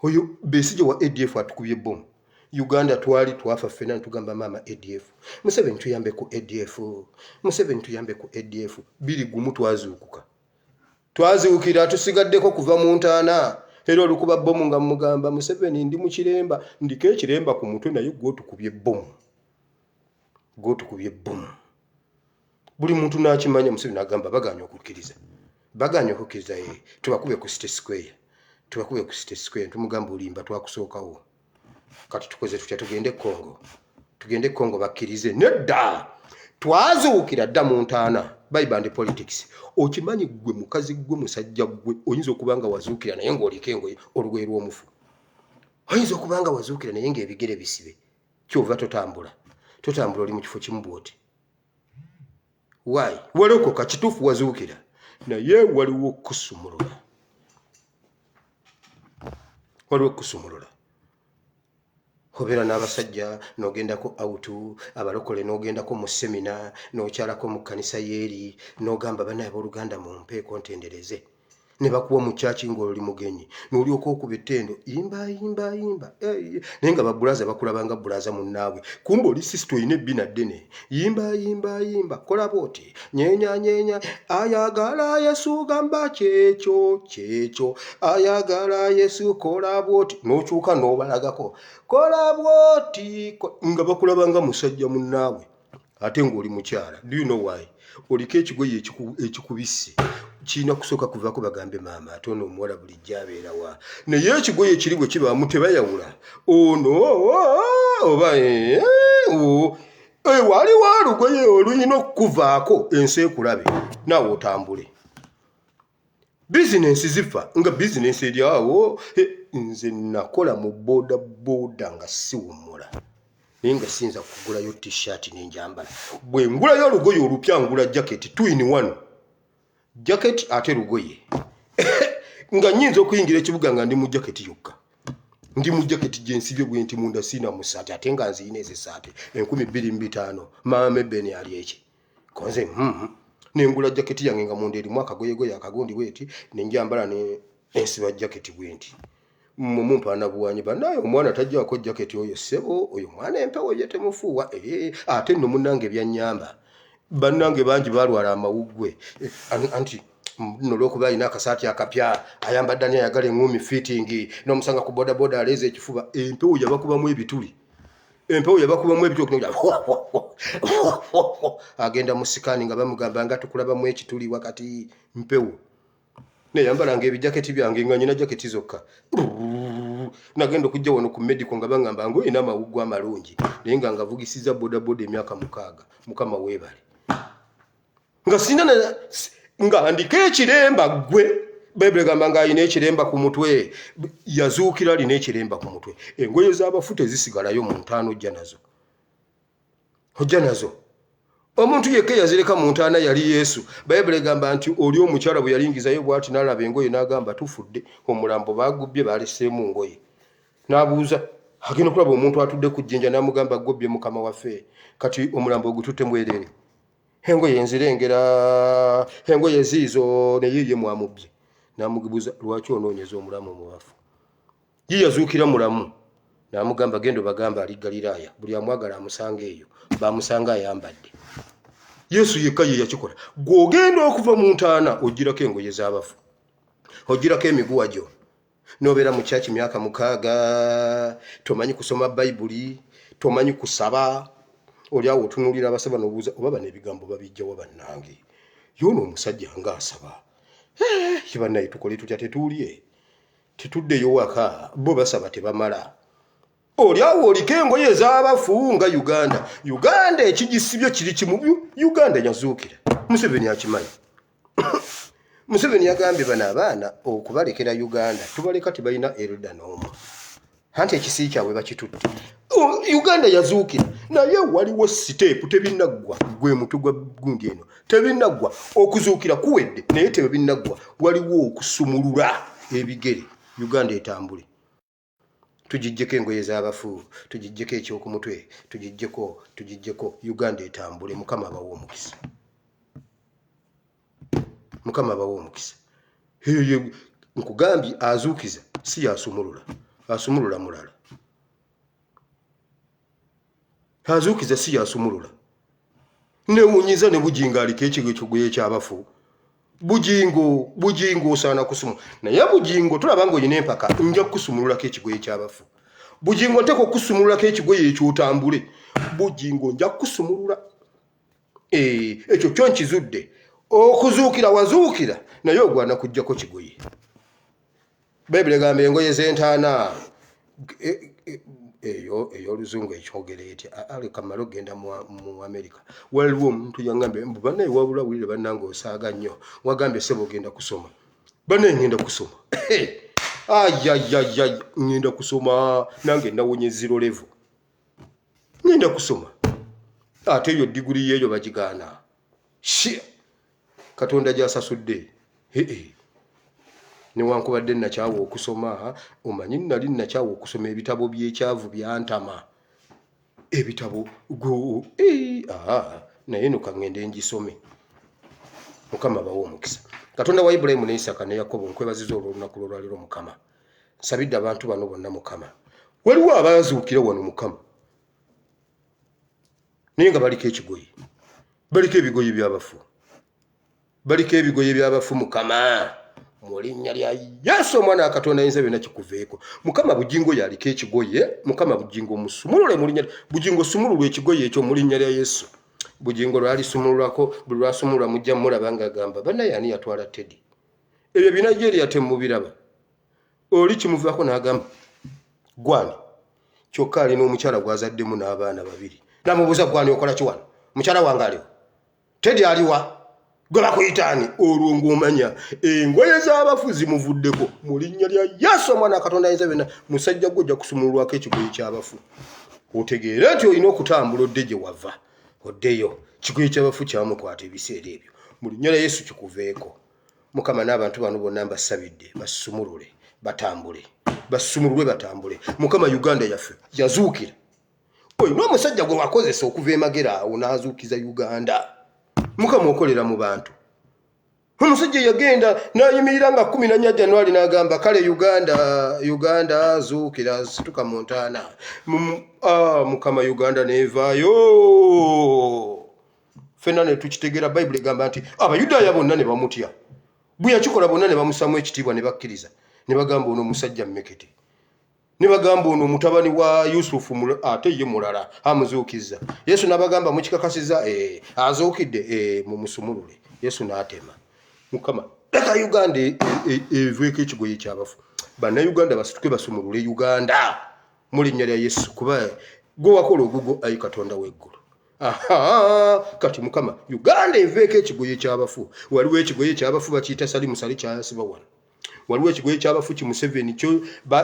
Oyo Besigye wa ADF atukubye bomu. Uganda twali twafa ffena tugamba mama ADF. Museveni tuyambe ku ADF. Museveni tuyambe ku ADF. 2 twazuukuka. Twazuukira tusigaddeko kuva mu ntaana. Era olukuba bomu nga mugamba Museveni ndi mu kiremba. Ndiko ekiremba ku mutwe naye gwotukubye bomu. Gwotukubye bomu. Buli muntu n'akimanya Museveni agamba baganya okukkiriza. Baganya okukkiriza ye. Tubakube ku City Square. Tubakube ku City Square. Tumugamba olimba twakusookawo. Kati tukoze tutya tugende Congo. Tugende Congo bakkirize. Nedda! twazuukira dda mu ntaana Bible and politics. Okimanyi gwe mukazi gwe musajja gwe oyinza okuba nga wazuukira naye ng'oliko engoye olugoye lw'omufu. Oyinza okuba nga wazuukira naye ng'ebigere bisibe. Kyova totambula oli mu kifo kimu bw'oti. Why? Walokoka kituufu wazuukira naye waliwo okusumulula. Obeera n'abasajja n'ogendako autu abalokole n'ogendako mu semina n'okyalako mu kkanisa yeeri n'ogamba banaye abooluganda mu mpeeko ntendereze ne bakuwa mu kyaki ng'oli mugenyi n'olyoka okuba ettendo yimba naye nga babulaza bakulabanga bulaza munnaabwe kumbe oli sisito oyina ebbina ddene yimba kola booti nyeenya ayagala Yesu gamba kyekyo ayagala Yesu kola booti n'okyuka n'obalagako kola bwoti nga bakulabanga musajja munnaabwe ate ng'oli mukyala. Do you know why? Oliko ekigoye ekikubisse kirina kusooka kuvaako bagambe maama ate ono omuwala bulijjo abeera wa naye ekigoye ekiri bwe kibaamu tebayawula ono oba waliwo olugoye oluyina okukuvaako ensi ekulabe naawe otambule. Bizinensi zifa nga bizinensi eri awo. Nze nakola mu boda nga siwummula naye nga siyinza kugulayo t-shirt n'enjambala. Bwe ngulayo olugoye olupya ngula jaketi 2-in-1 jaketi ate lugoye nga nnyinza okuyingira ekibuga nga ndi mu jaketi yokka. Ndi mu jaketi gyensibye bwe nti munda siina mu ssaati ate nga nziyina ezo essaati 12,500 maama Ebben ali eki konze nengula jaketi yange nga munda erimu akagoyegoye akagundi bweti nenjambala nensiba jaketi bwenti mumumpaana buwanyi banaye omwana tajjako jaketi oyo ssebo oyo mwana empewo ye temufuuwa ate nno munnange byanyamba bannange bangi balwala amawuggwe anti nno olw'okuba alina akasaati akapya ayambadde ani ayagala eŋŋumi fitting n'omusanga ku bodaboda aleeza ekifuba empewo yabakubamu ebituli agenda mu sikaani nga bamugamba nga tukulabamu ekituli wakati mpewo neyambalanga ebijaketi byange nga nyina jaketi zokka nagenda okujja wano ku medical nga bangamba ngo oyina amawuggu amalungi naye nga ngavugisiza bodaboda emyaka 6 mukama weebale nga sina nga ndiko ekiremba gwe Bible gamba nga ayina ekiremba ku mutwe yazuukira alina ekiremba ku mutwe engoye z'abafu tezisigalayo mu ntaano ojja nazo omuntu yekka yazireka mu ntaana yali Yesu. Bible gamba nti oli omukyala bwe yalingizayo bw'ati n'alaba engoye n'agamba tufudde omulambo bagubbye baleseemu ngoye n'abuuza agenda okulaba omuntu atudde ku jjinja n'amugamba gobbye mukama waffe kati omulambo ogututte mwerere engoye enzirengera engoye ziizo ne yiye mwamubbye n'amugibuuza lwaki onoonyeza omulamu mu bafu ye yazuukira mulamu n'amugamba genda bagamba ali Galiraaya buli amwagala amusanga eyo bamusanga ayambadde. Yesu yekka ye yakikola. Gw'ogenda okuva mu ntaana ogirako engoye z'abafu ogirako emiguwa gyo n'obeera mu kyaki myaka 6 tomanyi kusoma Bayibuli tomanyi kusaba oli awo otunuulira abasaba n'obuuza oba bano ebigambo babijjawa bannange yono omusajja ng'asaba bannaye tukole tutya tetuulye tetuddeyo waka bo basaba tebamala oli awo oliko engoye ez'abafu nga Uganda ekigisibyo kiri kimu Uganda yazuukira Museveni akimanyi Museveni yagambye bano abaana okubalekera Uganda tubaleka tebalina erudda n'omu anti ekisi kyabwe bakitutte Uganda yazuukira naye waliwo siteepu tebinnaggwa gwe mutu gwa gundi eno tebinnaggwa okuzuukira kuwedde naye tebinnaggwa waliwo okusumulula ebigere Uganda etambule tujijjeko engoye z'abafu tujijjeko ekyokumutwe tujijjeko Uganda etambule mukama abawo omukisa nkugambye azuukiza si asumulula mulala azuukiza si asumulula newunyiza ne bujinga aliko ekigoye ky'abafu bujingo osaana kusumu naye bujingo tulaba nga oyina empaka nja kusumululako ekigoye ky'abafu bujingo nteko kusumululako ekigoye ekyotambule bujingo nja kusumulula ekyo kyo nkizudde okuzuukira wazuukira naye ogwana kujjako kigoye Bible gamba engoye z'entaana ey'oluzungu ekyogera etya aleka malo genda mu America waliwo omuntu yangambye mbu bannaye wabula wulire bannange osaaga nnyo wagambye sebo ogenda kusoma bannaye ngenda kusoma ayayayay ngenda kusoma nange nawonye 0 level ngenda kusoma ate eyo diguri yeeyo bagigaana Katonda gy'asasudde newankubadde nakyawa okusoma omanyi nali nakyawa okusoma ebitabo by'ekyavu byantama ebitabo naye no kangende ngisome Mukama bawo omukisa Katonda wa Ibrahimu ne Isaka ne Yakobo nkwebaziza olw'olunaku lw'olwaliro Mukama nsabidde abantu bano bonna Mukama waliwo abazuukira wano Mukama naye nga baliko ekigoyi baliko ebigoyi by'abafu Mukama mu linnya lya Yesu omwana wa Katonda ayinza byonna kikuveeko Mukama bugingo yaliko ekigoyi Mukama bugingo musumulule mu linnya bugingo sumululwe ekigoyi ekyo mu linnya lya Yesu bugingo lwali sumululako buli lwasumulwa mujja mulaba nga agamba bannaye ani yatwala Teddy ebyo binajeeriya temubiraba oli kimuvaako n'agamba gwani kyokka alina omukyala gwazaddemu n'abaana 2 namubuuza gwani okola ki wano mukyala wange aliwo Teddy aliwa gwe bakuyitaani olwo ng'omanya engoye z'abafu zimuvuddeko mu linnya lya Yesu omwana wa Katonda ayinza byonna musajja gwe ojja kusumululwako ekigoyi ky'abafu otegeere nti olina okutambula odde gye wava oddeyo kigoyi ky'abafu kyamukwata ebiseera ebyo mu linnya lya Yesu kikuveeko Mukama n'abantu bano bonna mbasabidde basumulule batambule basumululwe batambule Mukama Uganda yaffe yazuukira olina omusajja gwe wakozesa okuva emagera awo n'azuukiza Uganda Mukama okolera mu bantu omusajja yagenda n'ayimirira nga 14 January n'agamba kale Uganda zuukira situka mu ntaana Mukama Uganda neevaayo ffenna ne tukitegera Bayibuli egamba nti Abayudaaya bonna ne bamutya bwe yakikola bonna ne bamusamu ekitiibwa ne bakkiriza ne bagamba ono omusajja mmekete ne bagamba ono mutabani wa Yusufu ate ye mulala amuzuukiza Yesu n'abagamba mukikakasiza azuukidde mumusumulule Yesu n'atema Mukama leka Uganda eveeko ekigoyi ky'abafu bannayuganda basituke basumulule Uganda mu linnya lya Yesu kuba gwe wakola ogugo ayi Katonda w'eggulu kati Mukama Uganda eveeko ekigoyi ky'abafu waliwo ekigoyi ky'abafu bakiyita Salimusali kyasiba wano waliwo ekigoyi ky'abafu ki Museveni kyo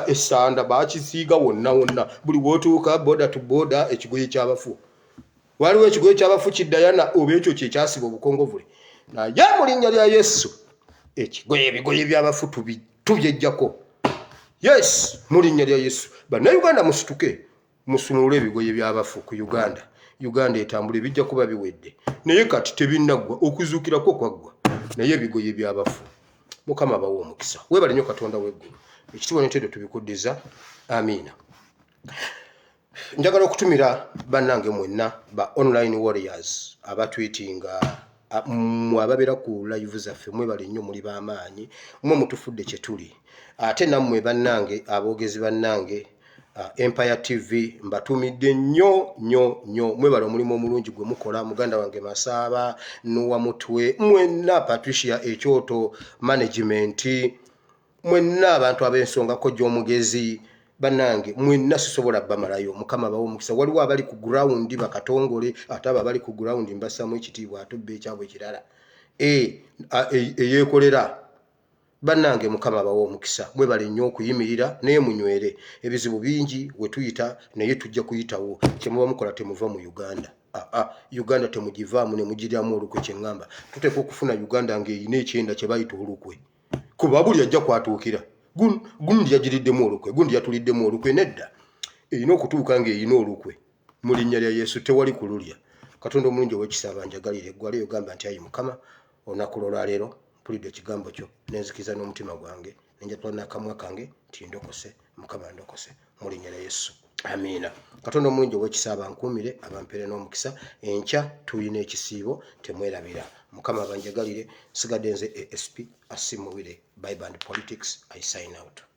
esanda bakisiiga wonna buli wootuuka boda to boda ekigoyi ky'abafu waliwo ekigoyi ky'abafu ki Diana oba ekyo kye kyasiba obukongovule naye mu linnya lya Yesu ebigoyi by'abafu tubyejjako yes mu linnya lya Yesu bannayuganda musituke musumulule ebigoyi by'abafu ku Uganda etambule bijja kuba biwedde naye kati tebinnaggwa okuzuukirako kwaggwa naye ebigoyi by'abafu Mukama bawo omukisa weebale nnyo Katonda w'eggulu ekitiibwa n'entendo tubikuddiza amiina njagala okutumira bannange mwenna ba online warriors abatwetinga ababeera ku live zaffe mwebale nnyo muli b'amaanyi mwe mutufudde kye tuli ate nammwe bannange aboogezi bannange Empire TV mbatumidde nnyo mwebale omulimu omulungi gwe mukola muganda wange Masaaba Nuwa Mutwe mwenna Patricia Ekyoto management mwenna abantu ab'ensongako gy'omugezi bannange mwenna sisobola bamalayo Mukama bawo omukisa waliwo abali ku ground bakatongole ate abali ku ground mbasamu ekitiibwa atubbe ekyabwe ekirala eyeekolera bannange Mukama bawo omukisa mwebale nnyo okuyimirira naye munywere ebizibu bingi we tuyita naye tujja kuyitawo kyemuba mukola temuva mu Uganda Uganda temugivaamu ne mugiryamu olukwe kyeŋŋamba tuteeka okufuna Uganda ng'eyina ekyenda kye bayita olukwe kuba buli ajja kwatuukira gundi yagiriddemu olukwe gundi yatuliddemu olukwe nedda erina okutuuka ng'eyina olukwe mu linnya lya Yesu tewali kululya Katonda omulungi ow'ekisa abanjagalire eggwaleyo gamba nti ayi Mukama olunaku lw'olwaleero mpulidde ekigambo kyo nenzikiza n'omutima gwange nenjatula n'akamwa kange nti ndokose Mukama ndokose mu linnya lya Yesu amiina Katonda omulungi ow'ekisa abankuumire abampeere n'omukisa enkya tulina ekisiibo temwerabira Mukama abanjagalire sigadde nze ASP Asimuwire Bible and Politics I sign out.